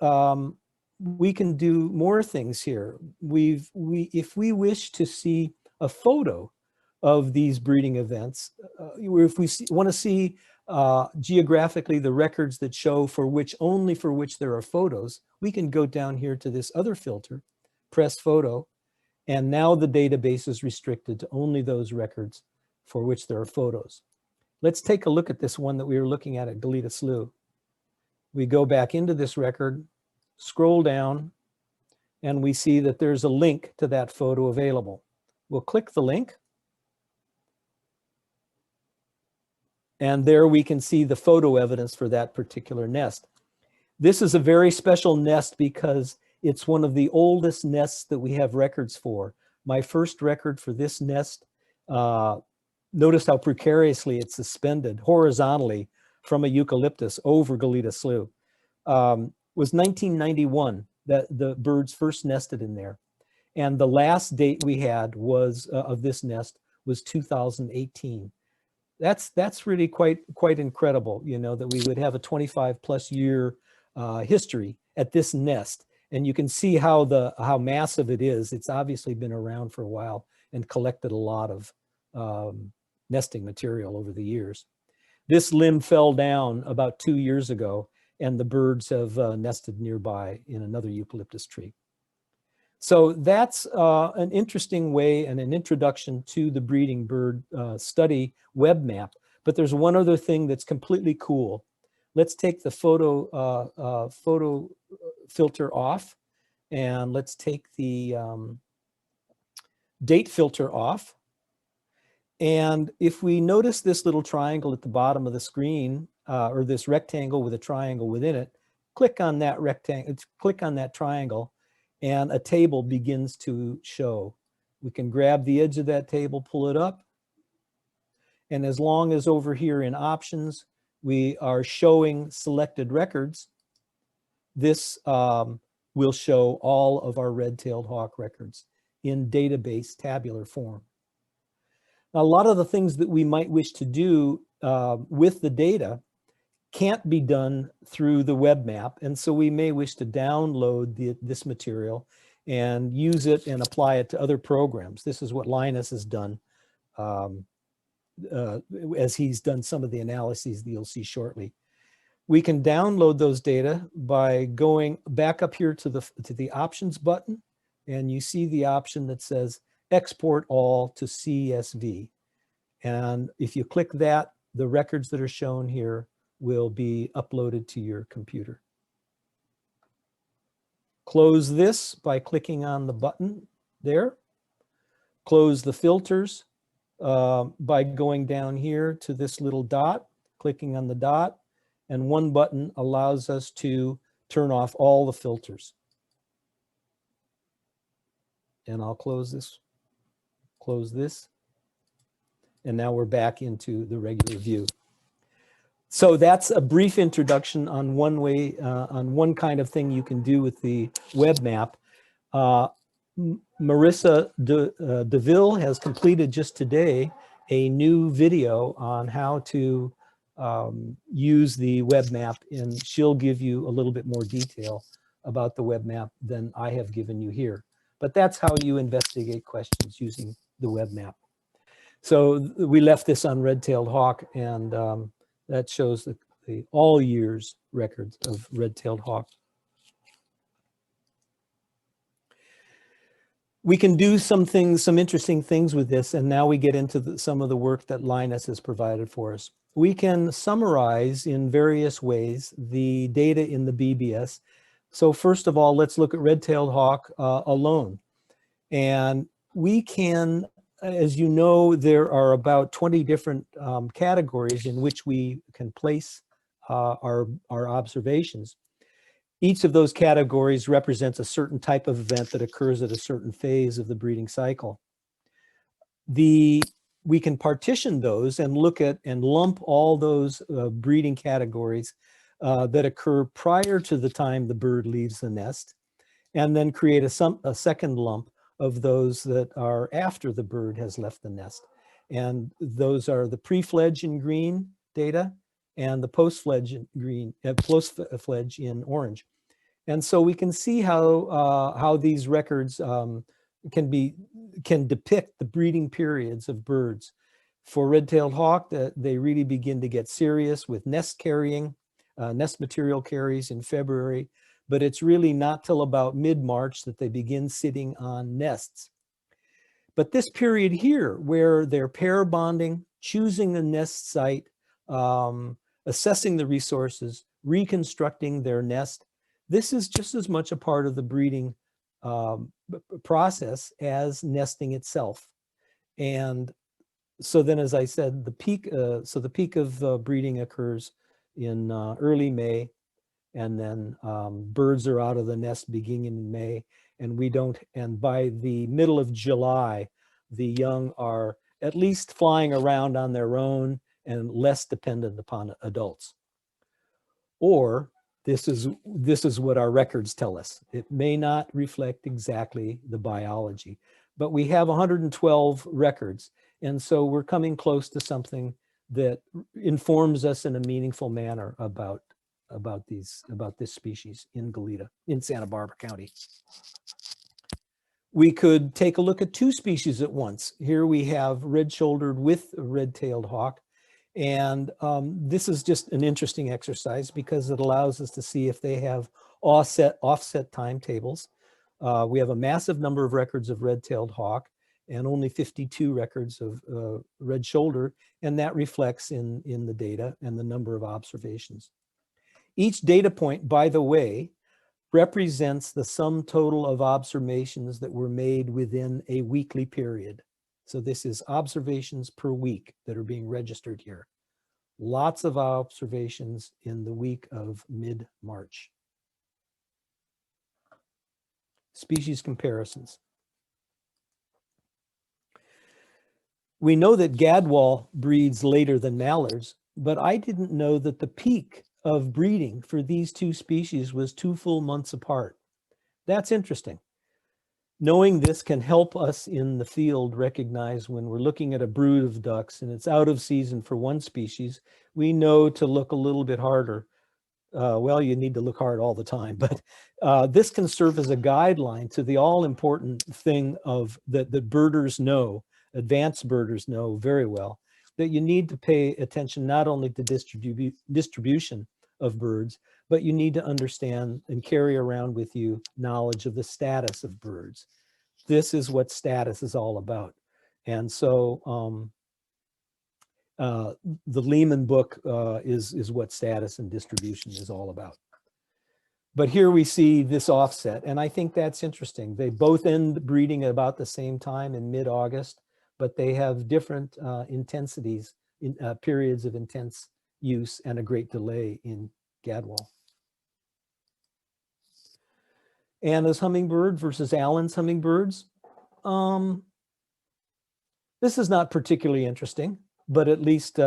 we can do more things here. If we wish to see a photo of these breeding events, if we want to see geographically the records that show only for which there are photos, we can go down here to this other filter, press photo, and now the database is restricted to only those records for which there are photos. Let's take a look at this one that we were looking at Goleta Slough. We go back into this record, scroll down, and we see that there's a link to that photo available. We'll click the link, and there we can see the photo evidence for that particular nest. This is a very special nest because it's one of the oldest nests that we have records for. My first record for this nest, notice how precariously it's suspended horizontally from a eucalyptus over Goleta Slough, was 1991 that the birds first nested in there. And the last date we had was of this nest was 2018. That's really quite incredible, you know, that we would have a 25+ year history at this nest. And you can see how massive it is. It's obviously been around for a while and collected a lot of nesting material over the years. This limb fell down about 2 years ago, and the birds have nested nearby in another eucalyptus tree. So that's an interesting way and an introduction to the breeding bird study web map. But there's one other thing that's completely cool. Let's take the photo filter off, and let's take the date filter off. And if we notice this little triangle at the bottom of the screen, or this rectangle with a triangle within it, click on that rectangle, click on that triangle, and a table begins to show. We can grab the edge of that table, pull it up, and as long as over here in options, we are showing selected records, this will show all of our red-tailed hawk records in database tabular form. A lot of the things that we might wish to do with the data can't be done through the web map. And so we may wish to download this material and use it and apply it to other programs. This is what Linus has done as he's done some of the analyses that you'll see shortly. We can download those data by going back up here to the options button, and you see the option that says export all to CSV. And if you click that, the records that are shown here will be uploaded to your computer. Close this by clicking on the button there. Close the filters by going down here to this little dot, clicking on the dot, and one button allows us to turn off all the filters. And I'll close this, and now we're back into the regular view. So that's a brief introduction on one way, on one kind of thing you can do with the web map. Marissa DeVille has completed just today a new video on how to use the web map, and she'll give you a little bit more detail about the web map than I have given you here. But that's how you investigate questions using the web map. So we left this on Red-tailed Hawk, and that shows the all years records of Red-tailed Hawk. We can do some interesting things with this, and now we get into some of the work that Linus has provided for us. We can summarize in various ways the data in the BBS. So first of all, let's look at Red-tailed Hawk alone. And we can, as you know, there are about 20 different categories in which we can place our observations. Each of those categories represents a certain type of event that occurs at a certain phase of the breeding cycle. We can partition those and look at and lump all those breeding categories that occur prior to the time the bird leaves the nest, and then create a second lump of those that are after the bird has left the nest. And those are the pre-fledge in green data and the post-fledge in green, post-fledge in orange. And so we can see how these records can depict the breeding periods of birds. For red-tailed hawk, they really begin to get serious with nest carrying, nest material carries in February, but it's really not till about mid-March that they begin sitting on nests. But this period here, where they're pair bonding, choosing a nest site, assessing the resources, reconstructing their nest, this is just as much a part of the breeding process as nesting itself. And so then, as I said, the peak of breeding occurs in early May, and then birds are out of the nest beginning in May, and by the middle of July, the young are at least flying around on their own and less dependent upon adults. Or this is what our records tell us. It may not reflect exactly the biology, but we have 112 records. And so we're coming close to something that informs us in a meaningful manner about this species in Goleta, in Santa Barbara County. We could take a look at two species at once. Here we have red-shouldered with red-tailed hawk. And this is just an interesting exercise because it allows us to see if they have offset timetables. We have a massive number of records of red-tailed hawk and only 52 records of red-shouldered, and that reflects in the data and the number of observations. Each data point, by the way, represents the sum total of observations that were made within a weekly period. So this is observations per week that are being registered here. Lots of observations in the week of mid-March. Species comparisons. We know that gadwall breeds later than mallards, but I didn't know that the peak of breeding for these two species was 2 full months apart. That's interesting. Knowing this can help us in the field recognize when we're looking at a brood of ducks and it's out of season for one species, we know to look a little bit harder. Well, you need to look hard all the time, but this can serve as a guideline to the all-important thing of that birders know, advanced birders know very well, that you need to pay attention not only to distribution of birds, but you need to understand and carry around with you knowledge of the status of birds. This is what status is all about. And so the Lehman book is what status and distribution is all about. But here we see this offset, and I think that's interesting. They both end breeding at about the same time in mid-August, but they have different intensities, in periods of intense use and a great delay in gadwall. Anna's hummingbird versus Allen's hummingbirds. This is not particularly interesting, but at least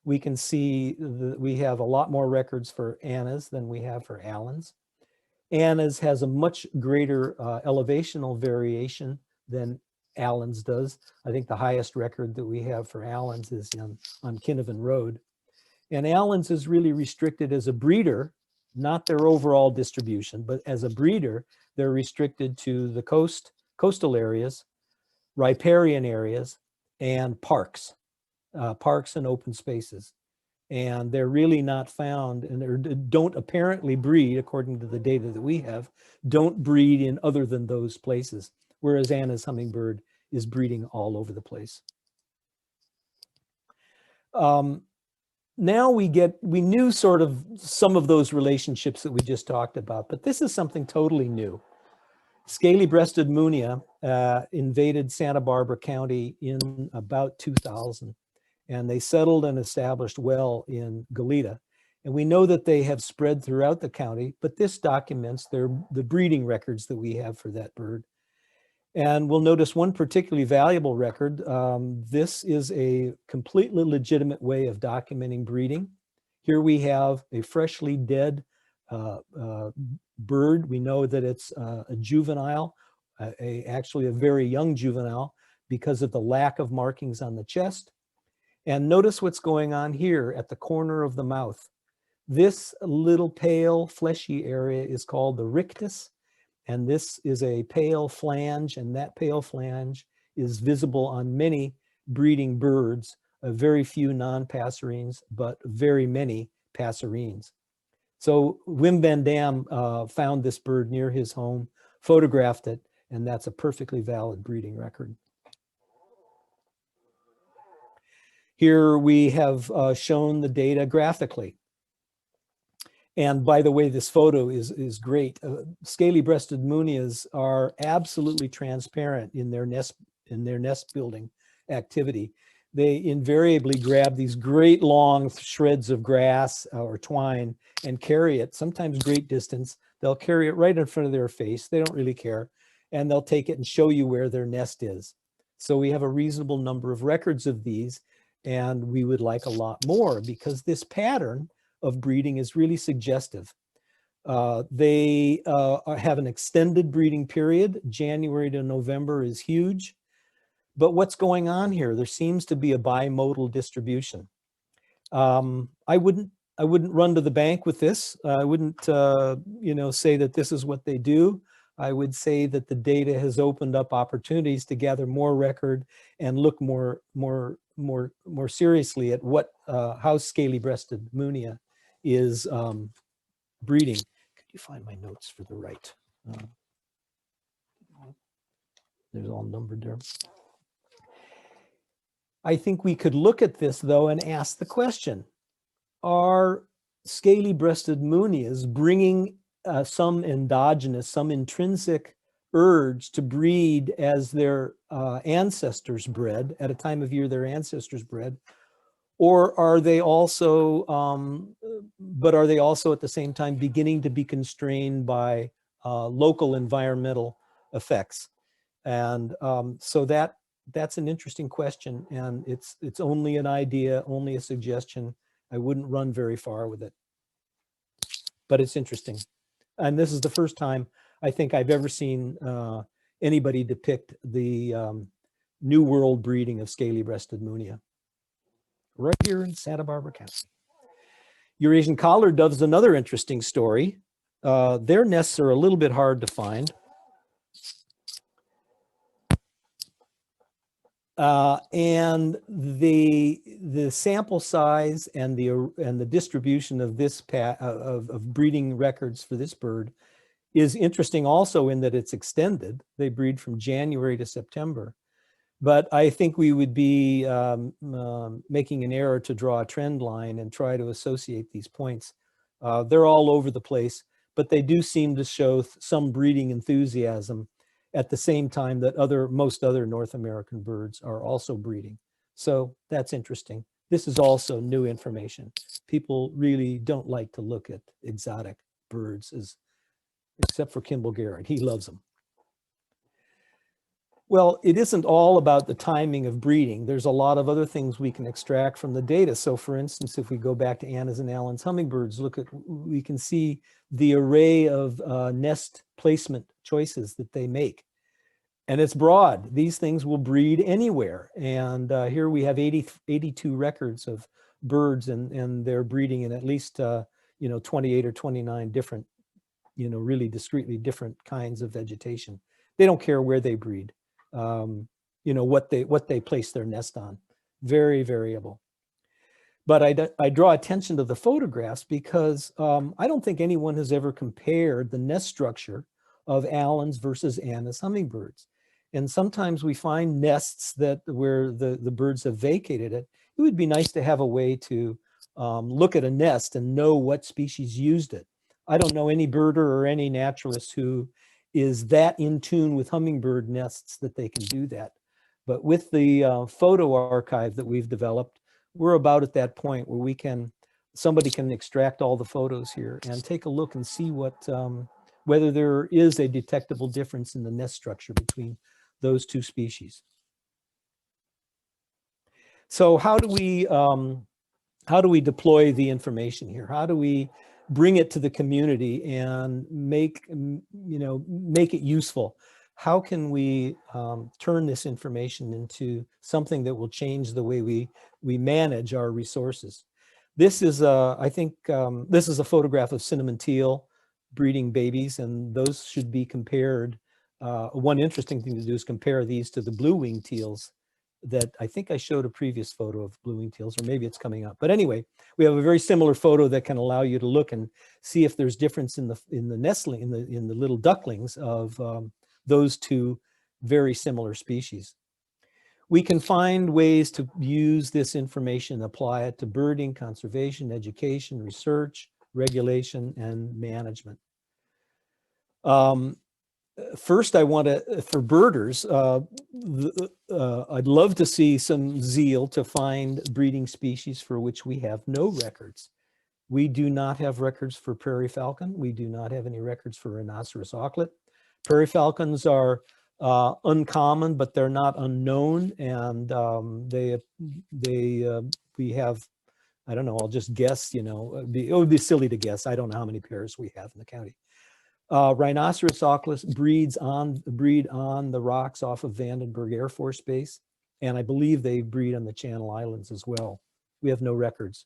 we can see that we have a lot more records for Anna's than we have for Allen's. Anna's has a much greater elevational variation than Allen's does. I think the highest record that we have for Allen's is on Kinnavan Road. And Allen's is really restricted as a breeder, not their overall distribution, but as a breeder, they're restricted to the coastal areas, riparian areas, and parks and open spaces. And they're really not found, and they don't apparently breed, according to the data that we have, don't breed in other than those places, whereas Anna's hummingbird is breeding all over the place. Now we knew sort of some of those relationships that we just talked about, but this is something totally new. Scaly-breasted munia invaded Santa Barbara County in about 2000. And they settled and established well in Goleta. And we know that they have spread throughout the county, but this documents the breeding records that we have for that bird. And we'll notice one particularly valuable record. This is a completely legitimate way of documenting breeding. Here we have a freshly dead bird. We know that it's a juvenile, actually a very young juvenile, because of the lack of markings on the chest. And notice what's going on here at the corner of the mouth. This little pale fleshy area is called the rictus, and this is a pale flange, and that pale flange is visible on many breeding birds, very few non-passerines, but very many passerines. So Wim Van Dam found this bird near his home, photographed it, and that's a perfectly valid breeding record. Here we have shown the data graphically. And by the way, this photo is great. Scaly-breasted munias are absolutely transparent in their nest building activity. They invariably grab these great long shreds of grass or twine and carry it, sometimes great distance. They'll carry it right in front of their face. They don't really care. And they'll take it and show you where their nest is. So we have a reasonable number of records of these. And we would like a lot more because this pattern of breeding is really suggestive. They have an extended breeding period. January to November is huge. But what's going on here? There seems to be a bimodal distribution. I wouldn't run to the bank with this. I wouldn't say that this is what they do. I would say that the data has opened up opportunities to gather more record and look more seriously at how scaly-breasted munia is breeding. Could you find my notes for the right? There's all numbered there. I think we could look at this though and ask the question: are scaly-breasted munias bringing some endogenous, some intrinsic urge to breed as their ancestors bred, at a time of year their ancestors bred, or are they also, are they also at the same time beginning to be constrained by local environmental effects? And so that's an interesting question, and it's only an idea, only a suggestion. I wouldn't run very far with it, but it's interesting. And this is the first time I think I've ever seen anybody depict the New World breeding of scaly-breasted munia right here in Santa Barbara County. Eurasian Collard doves is another interesting story. Their nests are a little bit hard to find. And the sample size and the distribution of this of breeding records for this bird is interesting also in that it's extended. They breed from January to September. But I think we would be making an error to draw a trend line and try to associate these points. They're all over the place, but they do seem to show some breeding enthusiasm at the same time that most other North American birds are also breeding. So that's interesting. This is also new information. People really don't like to look at exotic birds, except for Kimball Garrett. He loves them. Well, it isn't all about the timing of breeding. There's a lot of other things we can extract from the data. So for instance, if we go back to Anna's and Alan's hummingbirds, we can see the array of nest placement choices that they make. And it's broad. These things will breed anywhere. And here we have 82 records of birds and they're breeding in at least 28 or 29 different, really discreetly different kinds of vegetation. They don't care where they breed. What they place their nest on. Very variable. But I draw attention to the photographs because I don't think anyone has ever compared the nest structure of Alan's versus Anna's hummingbirds. And sometimes we find nests where the birds have vacated it. It would be nice to have a way to look at a nest and know what species used it. I don't know any birder or any naturalist who is that in tune with hummingbird nests that they can do that. But with the photo archive that we've developed, we're about at that point where somebody can extract all the photos here and take a look and see whether there is a detectable difference in the nest structure between those two species. So how do we deploy the information here? How do we bring it to the community and make it useful? How can we turn this information into something that will change the way we manage our resources? This is I think this is a photograph of cinnamon teal breeding babies, and those should be compared. One interesting thing to do is compare these to the blue-winged teals that I think I showed a previous photo of blue-winged teals, or maybe it's coming up. But anyway, we have a very similar photo that can allow you to look and see if there's difference in the nestling, in the little ducklings of those two very similar species. We can find ways to use this information, apply it to birding, conservation, education, research, regulation, and management. First, I want to, for birders, I'd love to see some zeal to find breeding species for which we have no records. We do not have records for prairie falcon. We do not have any records for rhinoceros auklet. Prairie falcons are uncommon, but they're not unknown, and we have, I don't know, I'll just guess, it would be silly to guess. I don't know how many pairs we have in the county. Rhinoceros auklet breed on the rocks off of Vandenberg Air Force Base, and I believe they breed on the Channel Islands as well. We have no records.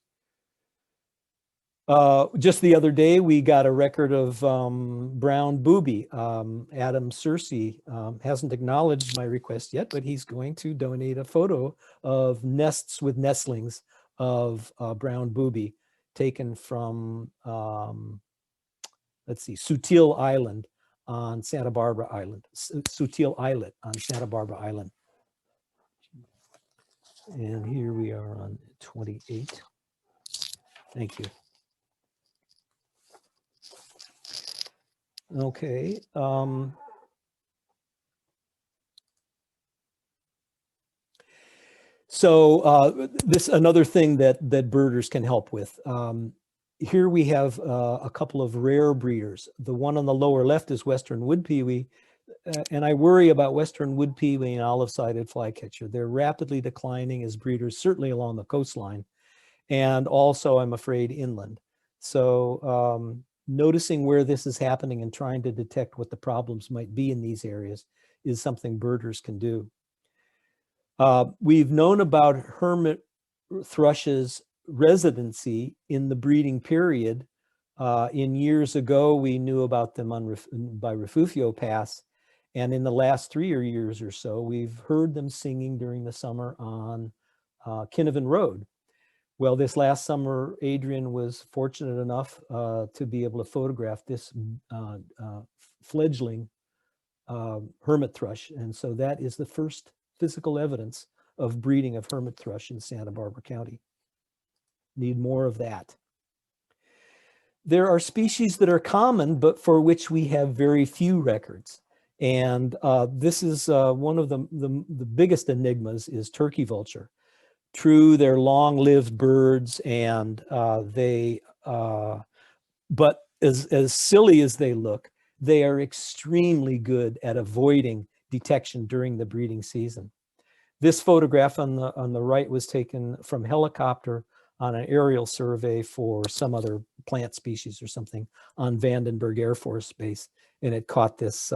Just the other day, we got a record of brown booby. Adam Searcy hasn't acknowledged my request yet, but he's going to donate a photo of nests with nestlings of brown booby taken from let's see, Sutil Island on Santa Barbara Island, Sutil Islet on Santa Barbara Island. And here we are on 28. Thank you. Okay. So this another thing that birders can help with. Here we have a couple of rare breeders. The one on the lower left is Western wood pewee, and I worry about Western wood pewee and olive-sided flycatcher. They're rapidly declining as breeders, certainly along the coastline, and also, I'm afraid, inland. So noticing where this is happening and trying to detect what the problems might be in these areas is something birders can do. We've known about hermit thrushes residency in the breeding period. In years ago, we knew about them by Refugio Pass. And in the last 3 years or so, we've heard them singing during the summer on Kinnavan Road. Well, this last summer, Adrian was fortunate enough to be able to photograph this fledgling hermit thrush. And so that is the first physical evidence of breeding of hermit thrush in Santa Barbara County. Need more of that. There are species that are common, but for which we have very few records. And this is one of the biggest enigmas is turkey vulture. True, they're long-lived birds, and but as silly as they look, they are extremely good at avoiding detection during the breeding season. This photograph on the right was taken from helicopter on an aerial survey for some other plant species or something on Vandenberg Air Force Base, and it caught this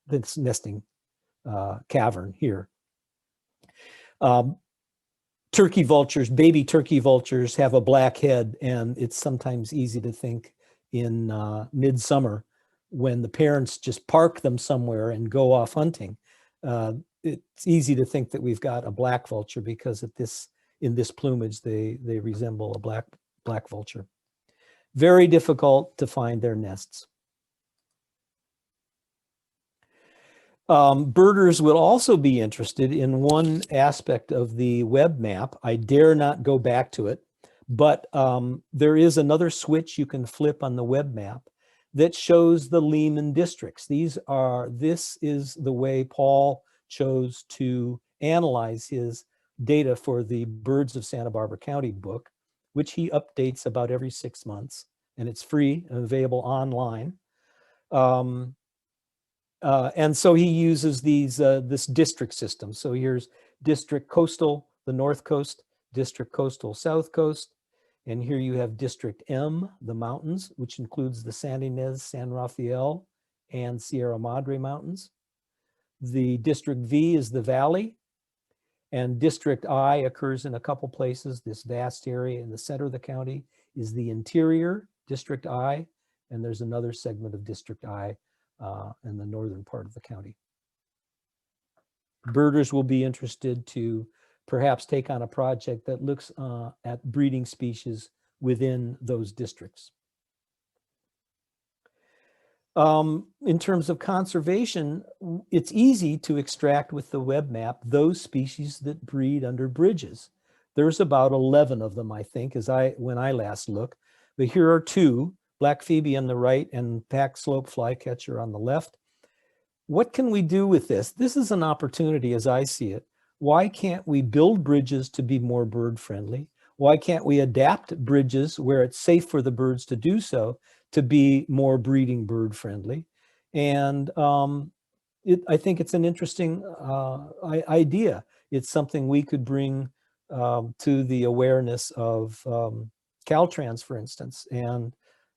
this nesting cavern here. Turkey vultures, baby turkey vultures, have a black head, and it's sometimes easy to think in midsummer when the parents just park them somewhere and go off hunting. It's easy to think that we've got a black vulture because in this plumage they resemble a black vulture. Very difficult to find their nests. Birders will also be interested in one aspect of the web map. I dare not go back to it, but there is another switch you can flip on the web map that shows the Lehman districts. This is the way Paul chose to analyze his data for the Birds of Santa Barbara County book, which he updates about every 6 months, and it's free and available online. And so he uses this district system. So here's district coastal, the North Coast, district coastal, South Coast. And here you have district M, the mountains, which includes the San Ynez, San Rafael, and Sierra Madre mountains. The district V is the valley. And district I occurs in a couple places. This vast area in the center of the county is the interior, district I. And there's another segment of district I in the northern part of the county. Birders will be interested to perhaps take on a project that looks at breeding species within those districts. In terms of conservation, it's easy to extract with the web map those species that breed under bridges. There's about 11 of them, I think, when I last looked. But here are 2. Black phoebe on the right and pack slope flycatcher on the left. What can we do with this? This is an opportunity as I see it. Why can't we build bridges to be more bird friendly? Why can't we adapt bridges where it's safe for the birds to do so to be more breeding bird friendly? And I think it's an interesting idea. It's something we could bring to the awareness of Caltrans, for instance. And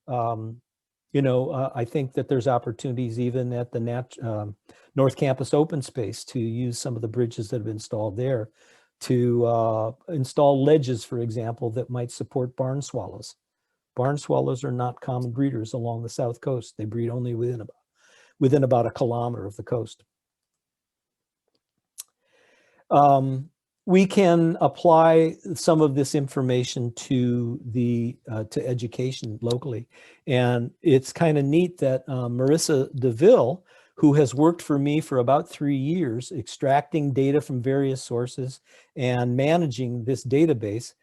I think that there's opportunities even at the North Campus open space to use some of the bridges that have been installed there to install ledges, for example, that might support barn swallows. Barn swallows are not common breeders along the South Coast. They breed only within about a kilometer of the coast. We can apply some of this information to education locally. And it's kind of neat that Marissa DeVille, who has worked for me for about 3 years, extracting data from various sources and managing this database,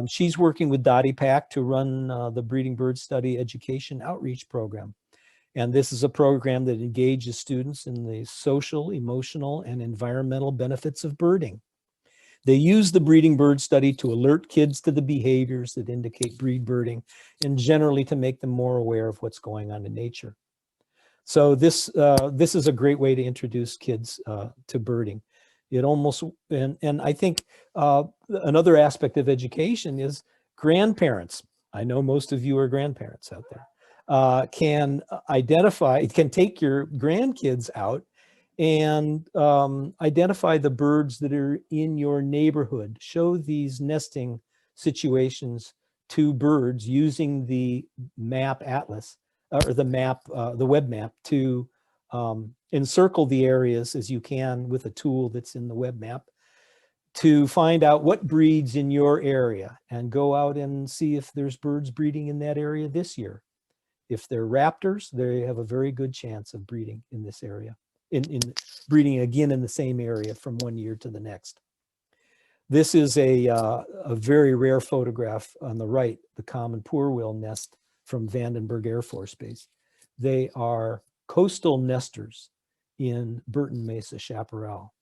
she's working with Dottie Pack to run the Breeding Bird Study Education Outreach Program. And this is a program that engages students in the social, emotional, and environmental benefits of birding. They use the breeding bird study to alert kids to the behaviors that indicate breed birding and generally to make them more aware of what's going on in nature. So this is a great way to introduce kids to birding. It almost, and I think another aspect of education is grandparents. I know most of you are grandparents out there. Can take your grandkids out and identify the birds that are in your neighborhood. Show these nesting situations to birds using the map atlas, or the map, the web map, to encircle the areas as you can with a tool that's in the web map, to find out what breeds in your area and go out and see if there's birds breeding in that area this year. If they're raptors, they have a very good chance of breeding in this area, in breeding again in the same area from one year to the next. This is a very rare photograph on the right, the common poorwill nest from Vandenberg Air Force Base. They are coastal nesters in Burton Mesa chaparral.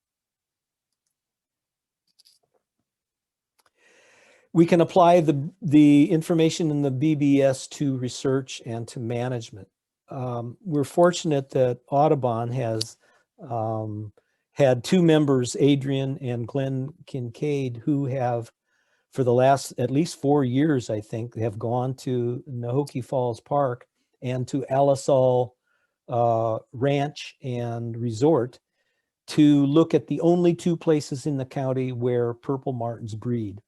We can apply the information in the BBS to research and to management. We're fortunate that Audubon has had two members, Adrian and Glenn Kincaid, who have, for the last at least 4 years, I think, have gone to Nahoki Falls Park and to Alisal Ranch and Resort to look at the only two places in the county where purple martins breed.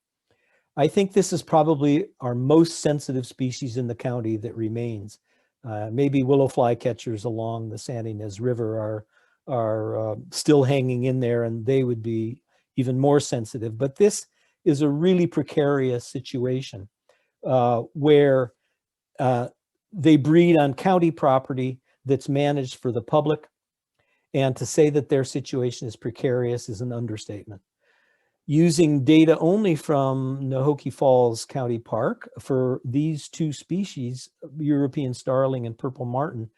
I think this is probably our most sensitive species in the county that remains. Maybe willow flycatchers along the San Ynez River are still hanging in there, and they would be even more sensitive. But this is a really precarious situation where they breed on county property that's managed for the public. And to say that their situation is precarious is an understatement. Using data only from Nahoki Falls County Park for these two species, European starling and purple martin,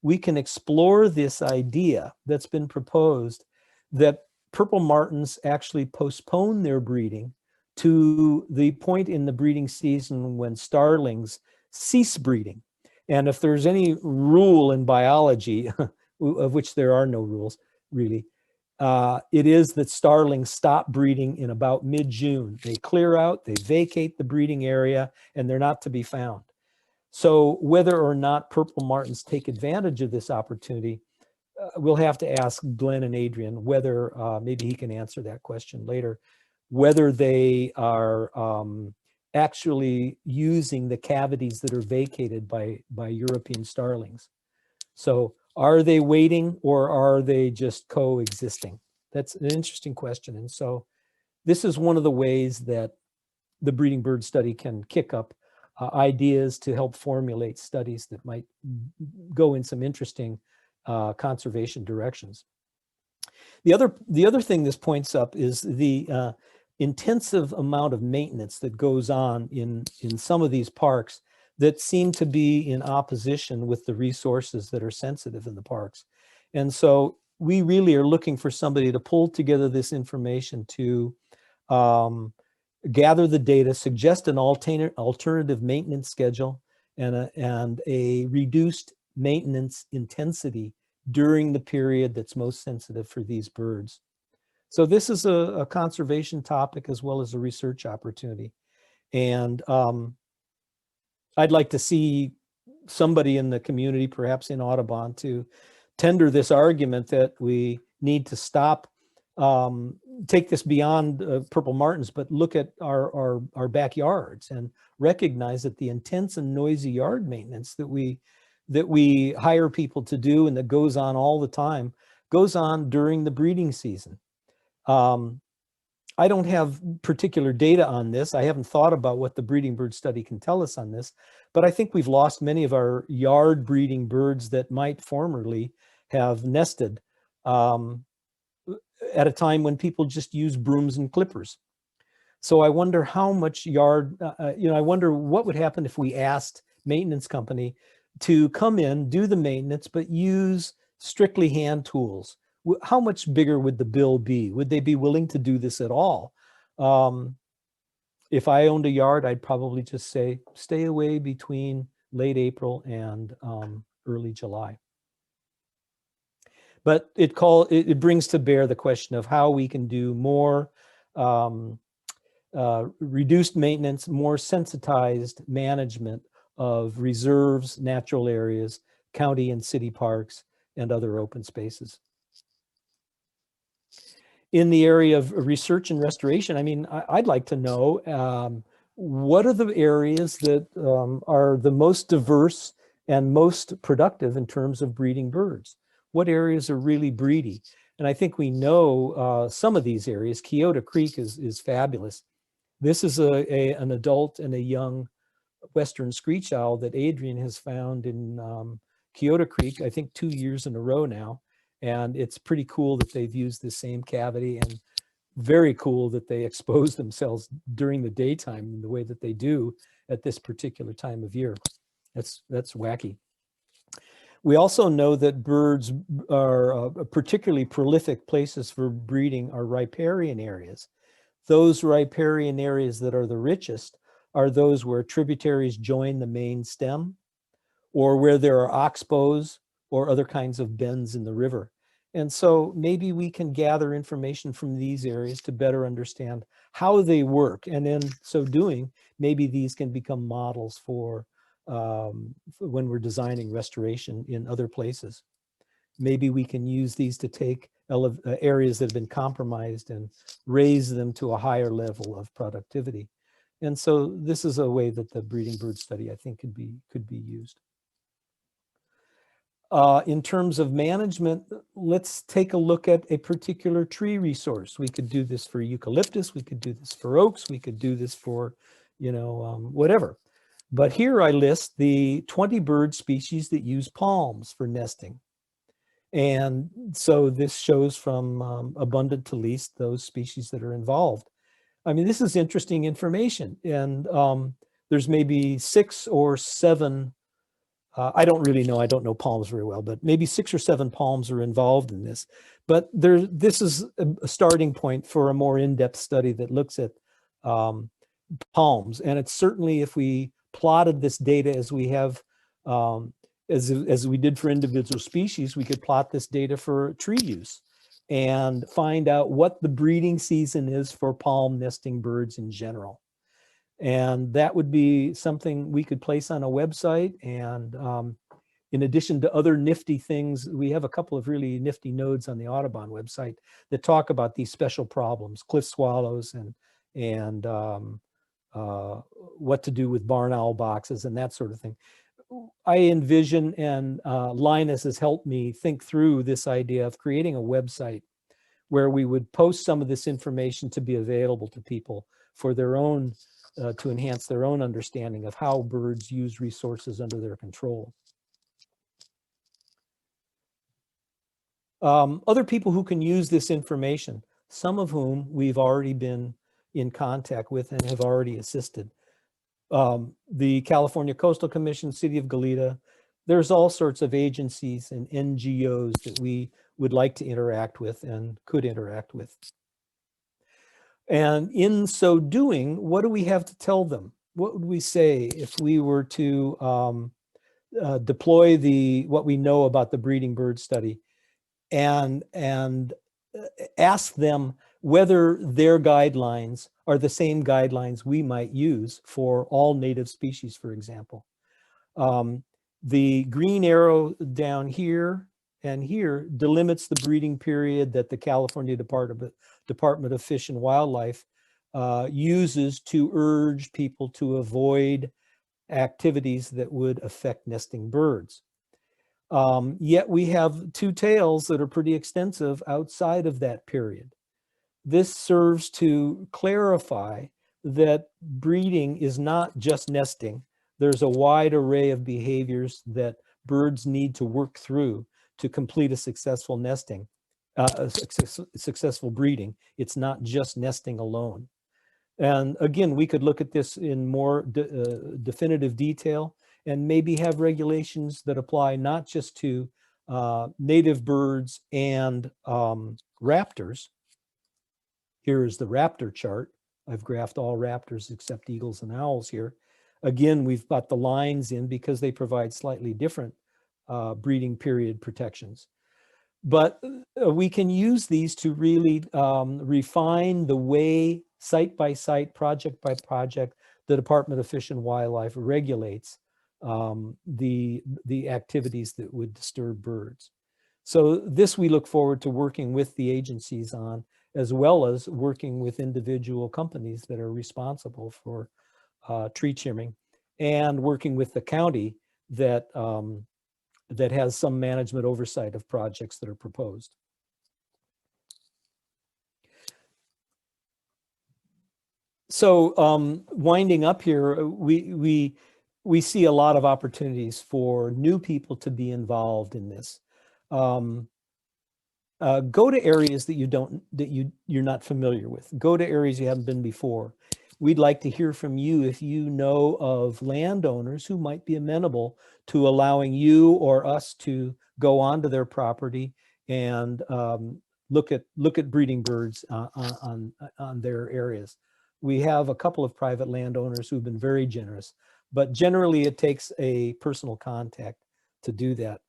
we can explore this idea that's been proposed that purple martins actually postpone their breeding to the point in the breeding season when starlings cease breeding. And if there's any rule in biology, of which there are no rules really, it is that starlings stop breeding in about mid-June. They clear out, they vacate the breeding area, and they're not to be found. So whether or not purple martins take advantage of this opportunity, we'll have to ask Glenn and Adrian whether, maybe he can answer that question later, whether they are actually using the cavities that are vacated by European starlings. So are they waiting, or are they just coexisting? That's an interesting question. And so this is one of the ways that the breeding bird study can kick up ideas to help formulate studies that might go in some interesting conservation directions. The other thing this points up is the intensive amount of maintenance that goes on in some of these parks that seem to be in opposition with the resources that are sensitive in the parks. And so we really are looking for somebody to pull together this information to gather the data, suggest an alternative maintenance schedule, and a reduced maintenance intensity during the period that's most sensitive for these birds. So this is a conservation topic as well as a research opportunity. And I'd like to see somebody in the community, perhaps in Audubon, to tender this argument that we need to stop, take this beyond purple martins, but look at our backyards and recognize that the intense and noisy yard maintenance that we hire people to do and that goes on all the time goes on during the breeding season. I don't have particular data on this. I haven't thought about what the breeding bird study can tell us on this, but I think we've lost many of our yard breeding birds that might formerly have nested at a time when people just use brooms and clippers. So I wonder how much yard, I wonder what would happen if we asked maintenance company to come in, do the maintenance, but use strictly hand tools. How much bigger would the bill be? Would they be willing to do this at all? If I owned a yard, I'd probably just say, stay away between late April and early July. But it brings to bear the question of how we can do more reduced maintenance, more sensitized management of reserves, natural areas, county and city parks, and other open spaces. In the area of research and restoration, I mean, I'd like to know what are the areas that are the most diverse and most productive in terms of breeding birds? What areas are really breedy? And I think we know some of these areas. Keota Creek is fabulous. This is an adult and a young western screech owl that Adrian has found in Keota Creek, I think 2 years in a row now. And it's pretty cool that they've used the same cavity, and very cool that they expose themselves during the daytime in the way that they do at this particular time of year. That's wacky. We also know that birds are particularly prolific places for breeding are riparian areas. Those riparian areas that are the richest are those where tributaries join the main stem, or where there are oxbows or other kinds of bends in the river. And so maybe we can gather information from these areas to better understand how they work. And in so doing, maybe these can become models for when we're designing restoration in other places. Maybe we can use these to take areas that have been compromised and raise them to a higher level of productivity. And so this is a way that the breeding bird study, I think, could be used. In terms of management, let's take a look at a particular tree resource. We could do this for eucalyptus, we could do this for oaks, we could do this for, whatever. But here I list the 20 bird species that use palms for nesting. And so this shows from abundant to least those species that are involved. I mean, this is interesting information. And there's maybe 6 or 7 I don't really know. I don't know palms very well, but maybe 6 or 7 palms are involved in this. But this is a starting point for a more in-depth study that looks at palms. And it's certainly, if we plotted this data as we have, as we did for individual species, we could plot this data for tree use and find out what the breeding season is for palm nesting birds in general. And that would be something we could place on a website. And in addition to other nifty things, we have a couple of really nifty nodes on the Audubon website that talk about these special problems, cliff swallows and what to do with barn owl boxes and that sort of thing. I envision, and Linus has helped me think through this idea of creating a website where we would post some of this information to be available to people for their own to enhance their own understanding of how birds use resources under their control. Other people who can use this information, some of whom we've already been in contact with and have already assisted. The California Coastal Commission, City of Goleta, there's all sorts of agencies and NGOs that we would like to interact with and could interact with. And in so doing, what do we have to tell them? What would we say if we were to deploy what we know about the breeding bird study and ask them whether their guidelines are the same guidelines we might use for all native species, for example? The green arrow down here and here delimits the breeding period that the California Department of Fish and Wildlife uses to urge people to avoid activities that would affect nesting birds. Yet we have 2 tails that are pretty extensive outside of that period. This serves to clarify that breeding is not just nesting. There's a wide array of behaviors that birds need to work through to complete a successful nesting, successful breeding. It's not just nesting alone. And again, we could look at this in more definitive detail and maybe have regulations that apply not just to native birds and raptors. Here is the raptor chart. I've graphed all raptors except eagles and owls here. Again, we've got the lines in because they provide slightly different breeding period protections. But we can use these to really refine the way, site by site, project by project, the Department of Fish and Wildlife regulates the activities that would disturb birds. So this we look forward to working with the agencies on as well as working with individual companies that are responsible for tree trimming, and working with the county that, that has some management oversight of projects that are proposed. So winding up here, we see a lot of opportunities for new people to be involved in this. Go to areas that you're not familiar with. Go to areas you haven't been before. We'd like to hear from you if you know of landowners who might be amenable to allowing you or us to go onto their property and look at breeding birds on their areas. We have a couple of private landowners who've been very generous, but generally it takes a personal contact to do that.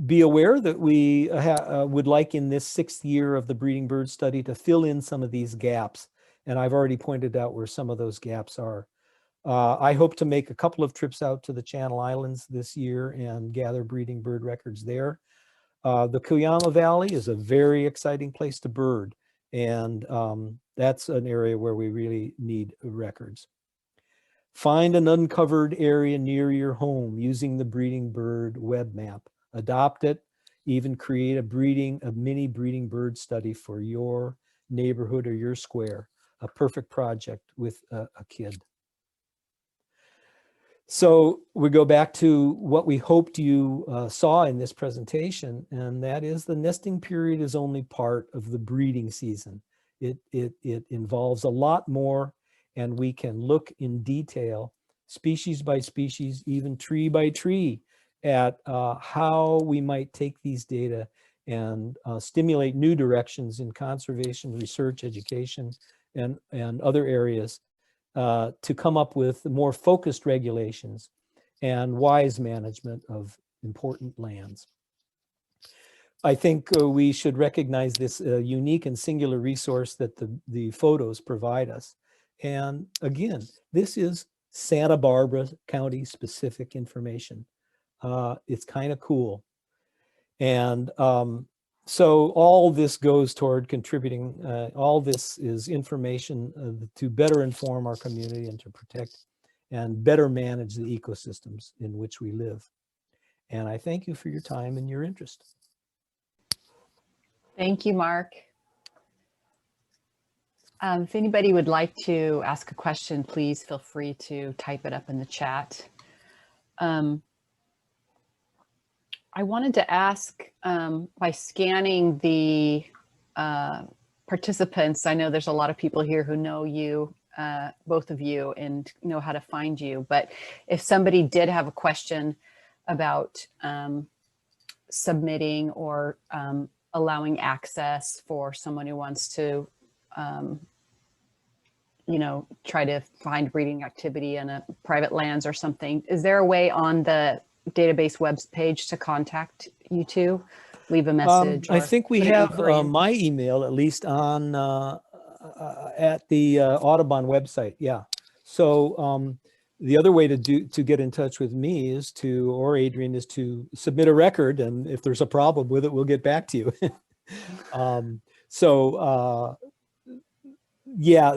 Be aware that we would like in this 6th year of the breeding bird study to fill in some of these gaps. And I've already pointed out where some of those gaps are. I hope to make a couple of trips out to the Channel Islands this year and gather breeding bird records there. The Cuyama Valley is a very exciting place to bird. And that's an area where we really need records. Find an uncovered area near your home using the breeding bird web map. Adopt it, even create a mini breeding bird study for your neighborhood or your square. A perfect project with a kid. So we go back to what we hoped you saw in this presentation, and that is the nesting period is only part of the breeding season. It involves a lot more, and we can look in detail, species by species, even tree by tree, at how we might take these data and stimulate new directions in conservation, research, education, and other areas to come up with more focused regulations and wise management of important lands. I think we should recognize this unique and singular resource that the photos provide us. And again, this is Santa Barbara County specific information. It's kind of cool. And so all this goes toward contributing, all this is information to better inform our community and to protect and better manage the ecosystems in which we live. And I thank you for your time and your interest. Thank you, Mark. If anybody would like to ask a question, please feel free to type it up in the chat. I wanted to ask, by scanning the participants, I know there's a lot of people here who know you, both of you, and know how to find you, but if somebody did have a question about submitting or allowing access for someone who wants to, you know, try to find breeding activity in a private lands or something, is there a way on the database web page to contact you two, leave a message? I think we have my email at least on at the Audubon website. Yeah. So the other way to get in touch with me is to, or Adrian, is to submit a record, and if there's a problem with it, we'll get back to you. Yeah,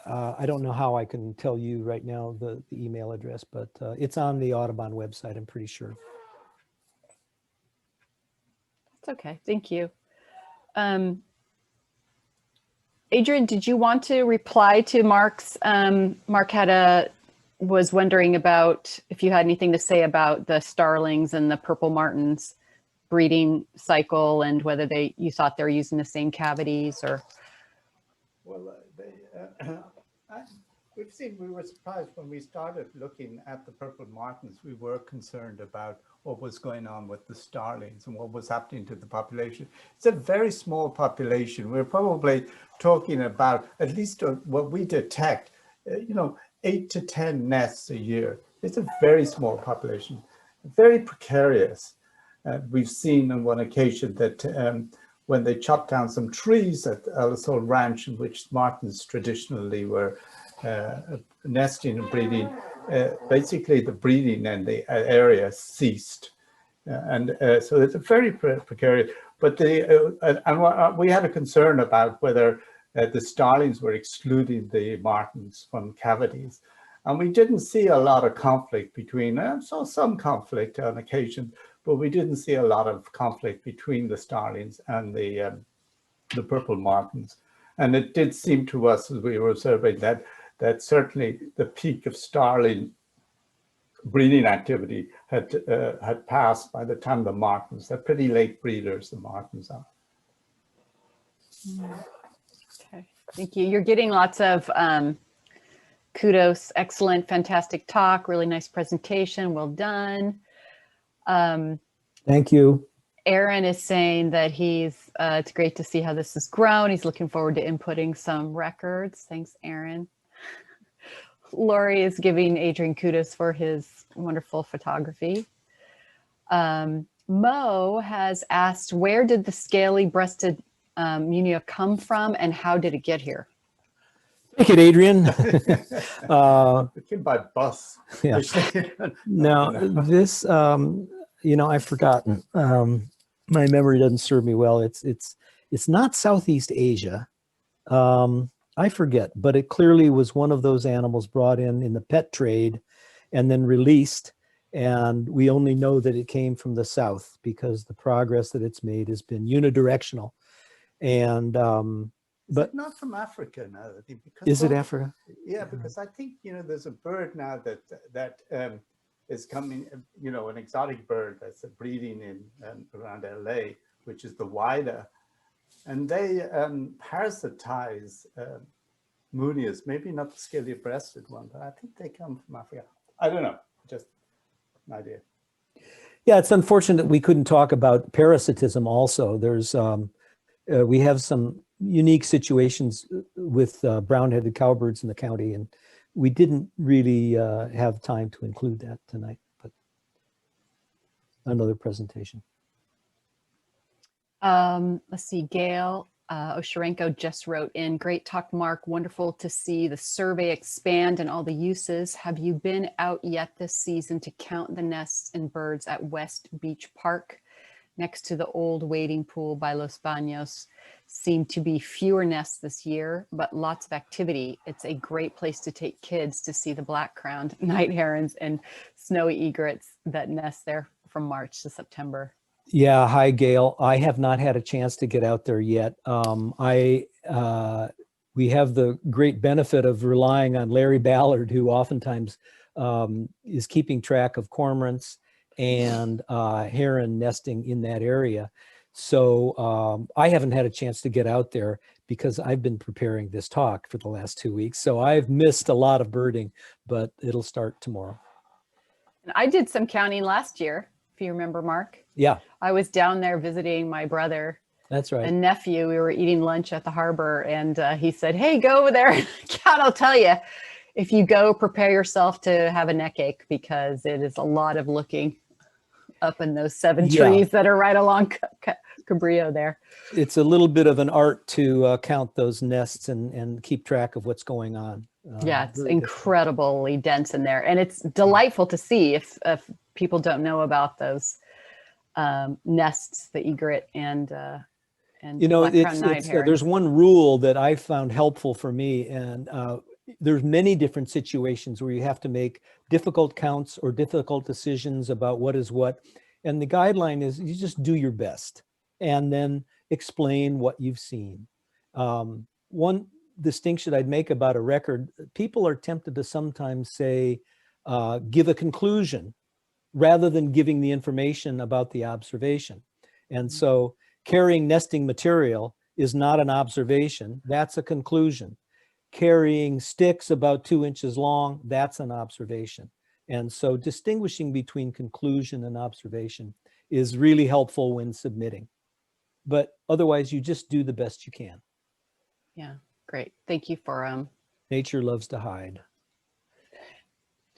I don't know how I can tell you right now the email address, but it's on the Audubon website, I'm pretty sure. That's okay, thank you. Adrian, did you want to reply to Mark's? Mark was wondering about if you had anything to say about the starlings and the purple martins breeding cycle and whether you thought they were using the same cavities or. Well, we were surprised when we started looking at the purple martins. We were concerned about what was going on with the starlings and what was happening to the population. It's a very small population. We're probably talking about, at least what we detect, 8 to 10 nests a year. It's a very small population, very precarious. We've seen on one occasion that when they chopped down some trees at Ellisole Ranch, in which martins traditionally were nesting and breeding, basically the breeding in the area ceased. So it's a very precarious. But we had a concern about whether the starlings were excluding the martins from cavities. And we didn't see a lot of conflict between, so some conflict on occasion, but we didn't see a lot of conflict between the starlings and the purple martins. And it did seem to us as we were observing that certainly the peak of starling breeding activity had passed by the time the martins. They're pretty late breeders, the martins are. Okay, thank you. You're getting lots of kudos. Excellent, fantastic talk. Really nice presentation. Well done. Thank you. Aaron is saying that it's great to see how this has grown. He's looking forward to inputting some records. Thanks, Aaron. Lori is giving Adrian kudos for his wonderful photography. Mo has asked, where did the scaly breasted munia come from and how did it get here? Thank you, Adrian. It came by bus. Yeah. Now, this, I've forgotten. My memory doesn't serve me well. It's not Southeast Asia. I forget, but it clearly was one of those animals brought in the pet trade and then released. And we only know that it came from the South because the progress that it's made has been unidirectional. And, but not from Africa now. I think, because is it Africa? Yeah, because I think, there's a bird now that is coming, an exotic bird that's breeding in around LA, which is the Wida. And they parasitize munias, maybe not the scaly-breasted one, but I think they come from Africa. I don't know, just an idea. Yeah, it's unfortunate we couldn't talk about parasitism also. There's, we have some unique situations with brown-headed cowbirds in the county, and we didn't really have time to include that tonight, but another presentation. Let's see, Gail Osharenko just wrote in, great talk, Mark. Wonderful to see the survey expand and all the uses. Have you been out yet this season to count the nests and birds at West Beach Park next to the old wading pool by Los Baños? Seem to be fewer nests this year, but lots of activity. It's a great place to take kids to see the black-crowned night herons and snowy egrets that nest there from March to September. Yeah, hi, Gail. I have not had a chance to get out there yet. We have the great benefit of relying on Larry Ballard, who oftentimes is keeping track of cormorants and heron nesting in that area. So I haven't had a chance to get out there because I've been preparing this talk for the last 2 weeks. So I've missed a lot of birding, but it'll start tomorrow. And I did some counting last year, if you remember, Mark. Yeah. I was down there visiting my brother. That's right. And nephew. We were eating lunch at the harbor and he said, hey, go over there and count. I'll tell you, if you go, prepare yourself to have a neck ache because it is a lot of looking up in those 7 trees that are right along Cabrillo there. It's a little bit of an art to count those nests and keep track of what's going on. Yeah, it's incredibly dense in there. And it's delightful to see if people don't know about those nests, the egret and there's one rule that I found helpful for me, and there's many different situations where you have to make difficult counts or difficult decisions about what is what, and the guideline is you just do your best and then explain what you've seen. One distinction I'd make about a record, people are tempted to sometimes say give a conclusion rather than giving the information about the observation. And so carrying nesting material is not an observation, that's a conclusion. Carrying sticks about 2 inches long, that's an observation. And so distinguishing between conclusion and observation is really helpful when submitting. But otherwise, you just do the best you can. Yeah, great. Thank you for nature loves to hide.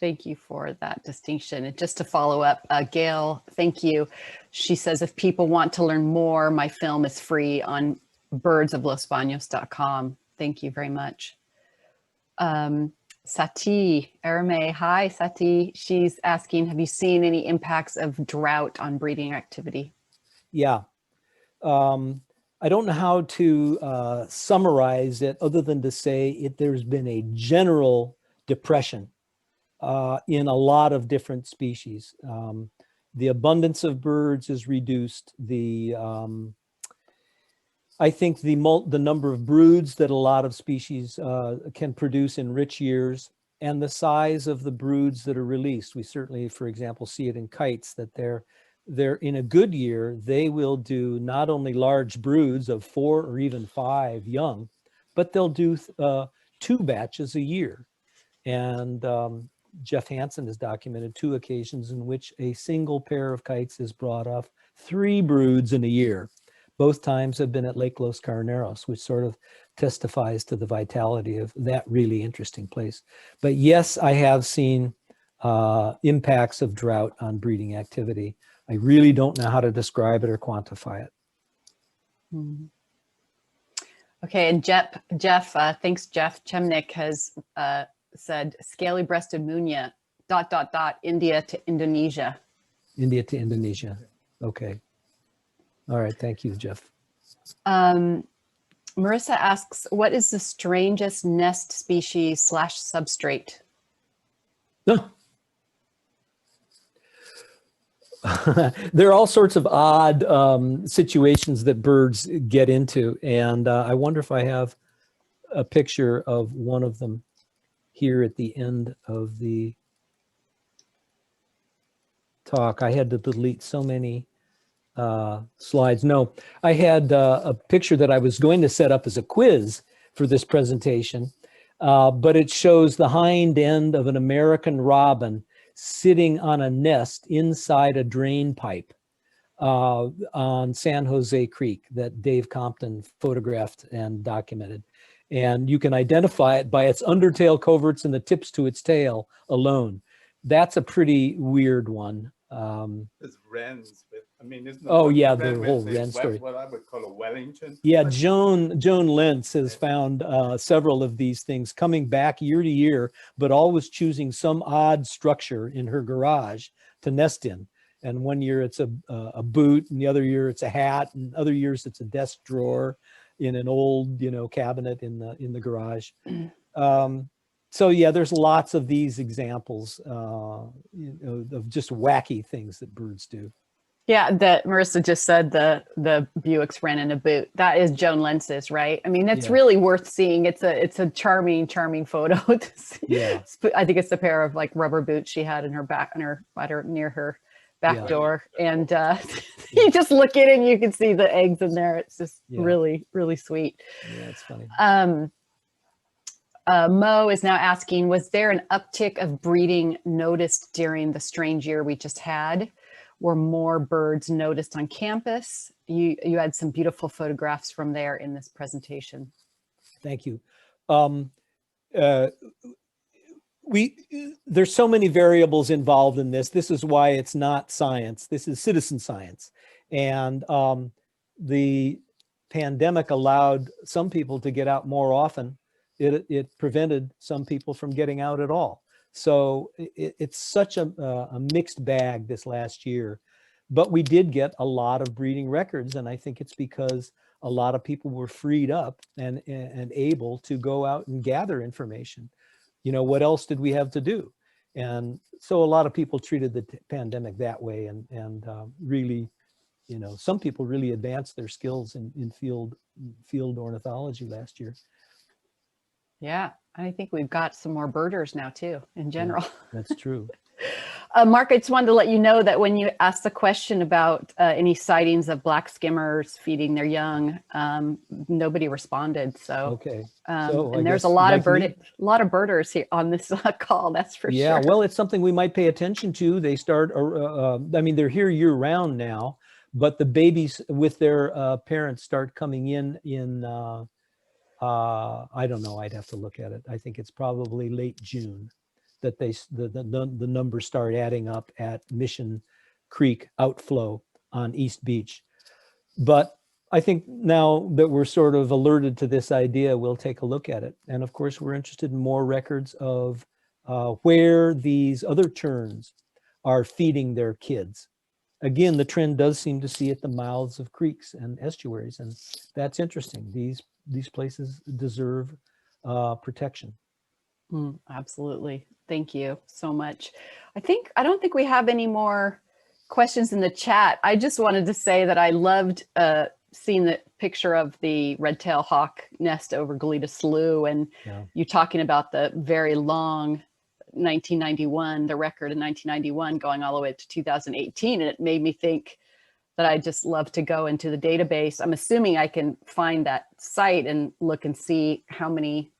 Thank you for that distinction. And just to follow up, Gail, thank you. She says, if people want to learn more, my film is free on birdsoflosbanos.com. Thank you very much. Sati Erme. Hi, Sati. She's asking, have you seen any impacts of drought on breeding activity? Yeah. I don't know how to summarize it other than to say there's been a general depression in a lot of different species. The abundance of birds is reduced. I think the number of broods that a lot of species can produce in rich years, and the size of the broods that are released. We certainly, for example, see it in kites that they're in a good year, they will do not only large broods of 4 or even 5 young, but they'll do 2 batches a year. And Jeff Hansen has documented 2 occasions in which a single pair of kites has brought off 3 broods in a year. Both times have been at Lake Los Carneros, which sort of testifies to the vitality of that really interesting place. But yes, I have seen impacts of drought on breeding activity. I really don't know how to describe it or quantify it. Mm-hmm. Okay, and Jeff, thanks, Jeff Chemnick has said scaly-breasted munia, ... India to Indonesia. India to Indonesia. Okay. All right. Thank you, Jeff. Marissa asks, what is the strangest nest species / substrate? No. There are all sorts of odd situations that birds get into. And I wonder if I have a picture of one of them here at the end of the talk. I had to delete so many slides. No, I had a picture that I was going to set up as a quiz for this presentation, but it shows the hind end of an American robin sitting on a nest inside a drain pipe on San Jose Creek that Dave Compton photographed and documented. And you can identify it by its undertail coverts and the tips to its tail alone. That's a pretty weird one. There's wrens with, I mean, isn't oh yeah, the whole wren story. What I would call a Wellington. Yeah, Joan Lentz has found several of these things coming back year to year, but always choosing some odd structure in her garage to nest in. And one year it's a boot, and the other year it's a hat, and other years it's a desk drawer in an old, cabinet in the garage. So yeah, there's lots of these examples of just wacky things that birds do. Yeah, that Marissa just said the Buick's ran in a boot. That is Joan Lentz's, right? I mean, it's really worth seeing. It's a charming photo to see. Yeah. I think it's the pair of like rubber boots she had in her back, near her back door. And you just look at it and you can see the eggs in there. It's just really, really sweet. Yeah, it's funny. Mo is now asking, was there an uptick of breeding noticed during the strange year we just had? Were more birds noticed on campus? You had some beautiful photographs from there in this presentation. Thank you. There's so many variables involved in this. This is why it's not science. This is citizen science. And the pandemic allowed some people to get out more often. It prevented some people from getting out at all. So it's such a mixed bag this last year, but we did get a lot of breeding records. And I think it's because a lot of people were freed up and able to go out and gather information. What else did we have to do? And so a lot of people treated the pandemic that way and really, some people really advanced their skills in field ornithology last year. Yeah, I think we've got some more birders now too, in general. Yeah, that's true. Mark, I just wanted to let you know that when you asked the question about any sightings of black skimmers feeding their young, nobody responded. So, okay. And there's a lot of birders here on this call. That's for sure. Yeah, well, it's something we might pay attention to. They start. I mean, they're here year round now, but the babies with their parents start coming in. I don't know. I'd have to look at it. I think it's probably late June that the numbers start adding up at Mission Creek outflow on East Beach. But I think now that we're sort of alerted to this idea, we'll take a look at it. And of course, we're interested in more records of where these other terns are feeding their kids. Again, the trend does seem to see at the mouths of creeks and estuaries, and that's interesting. These places deserve protection. Absolutely. Thank you so much. I don't think we have any more questions in the chat. I just wanted to say that I loved seeing the picture of the red-tailed hawk nest over Goleta Slough, and you talking about the very long 1991, the record in 1991 going all the way to 2018. And it made me think that I just love to go into the database. I'm assuming I can find that site and look and see how many,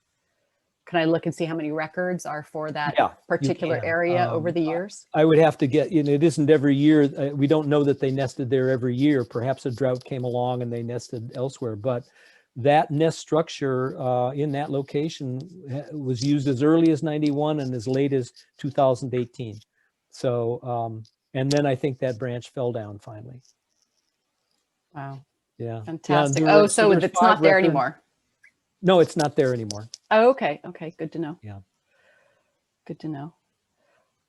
can I look and see how many records are for that particular area over the years? I would have to get, it isn't every year. We don't know that they nested there every year. Perhaps a drought came along and they nested elsewhere, but that nest structure in that location was used as early as 91 and as late as 2018. So, and then I think that branch fell down finally. Wow. Yeah. Fantastic. Yeah, so it's not there anymore. No, it's not there anymore. Oh, okay. Okay. Good to know. Yeah. Good to know.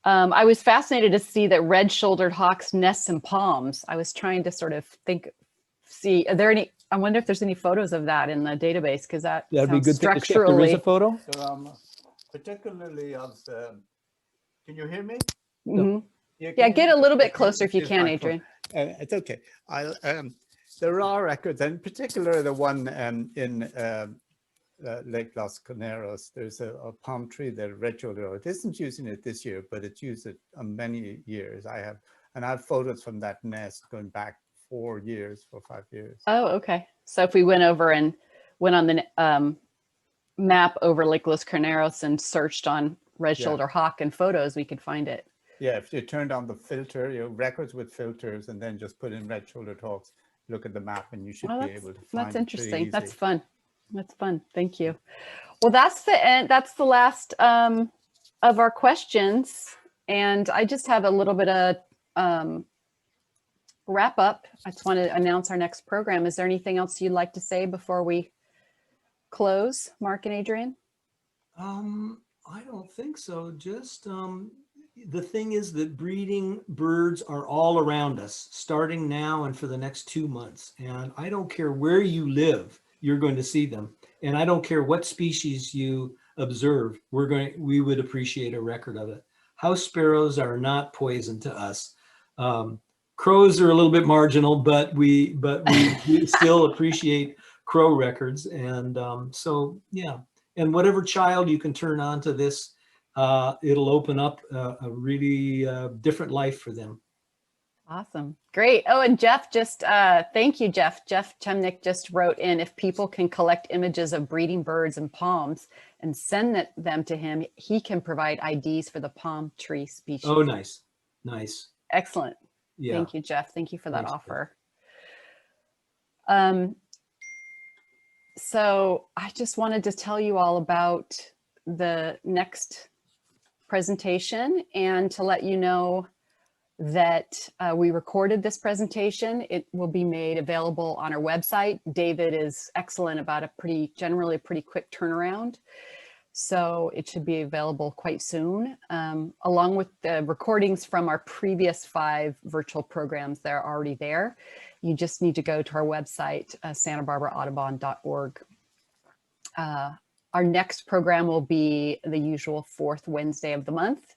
I was fascinated to see that red-shouldered hawks nests in palms. I was trying to sort of see, are there any, I wonder if there's any photos of that in the database, because that'd be good structurally. to check. There is a photo? So, particularly of the, can you hear me? No. Yeah, get a little bit closer if you can, Adrian. It's okay. There are records, and in particular the one in Lake Los Carneros. There's a palm tree that Redshouldered Hawk. It isn't using it this year, but it's used it many years. I have photos from that nest going back 4 years, 4 or 5 years. Oh, okay. So if we went over and went on the map over Lake Los Carneros and searched on Redshouldered Hawk and photos, we could find it. Yeah, if you turned on the filter, records with filters, and then just put in Redshouldered Hawks, look at the map, and you should be able to find it. That's interesting. That's fun. That's fun. Thank you. Well, that's the end. That's the last of our questions. And I just have a little bit of wrap up. I just want to announce our next program. Is there anything else you'd like to say before we close, Mark and Adrian? I don't think so. Just the thing is that breeding birds are all around us, starting now and for the next 2 months. And I don't care where you live, you're going to see them. And I don't care what species you observe, we would appreciate a record of it. House sparrows are not poison to us. Crows are a little bit marginal, but we still appreciate crow records. And so, yeah. And whatever child you can turn on to this, it'll open up a really different life for them. Awesome. Great. Oh, and Jeff just, thank you, Jeff. Jeff Chemnick just wrote in, if people can collect images of breeding birds and palms and send them to him, he can provide IDs for the palm tree species. Oh, nice. Nice. Excellent. Yeah. Thank you, Jeff. Thank you for that offer. So I just wanted to tell you all about the next presentation and to let you know that we recorded this presentation. It will be made available on our website. David is excellent about generally pretty quick turnaround. So it should be available quite soon, along with the recordings from our previous 5 virtual programs. They're already there. You just need to go to our website, santabarbaraAudubon.org. Our next program will be the usual 4th Wednesday of the month,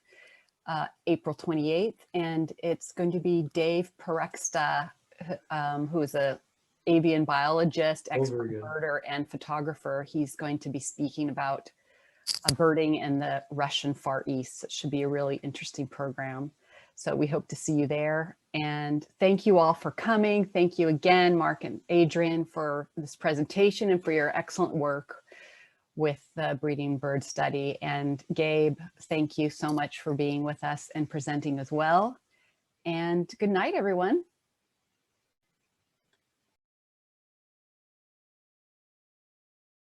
April 28th, and it's going to be Dave Perexta, who is an avian biologist, expert birder, and photographer. He's going to be speaking about birding in the Russian Far East. It should be a really interesting program. So we hope to see you there. And thank you all for coming. Thank you again, Mark and Adrian, for this presentation and for your excellent work with the breeding bird study. And Gabe, thank you so much for being with us and presenting as well. And good night, everyone.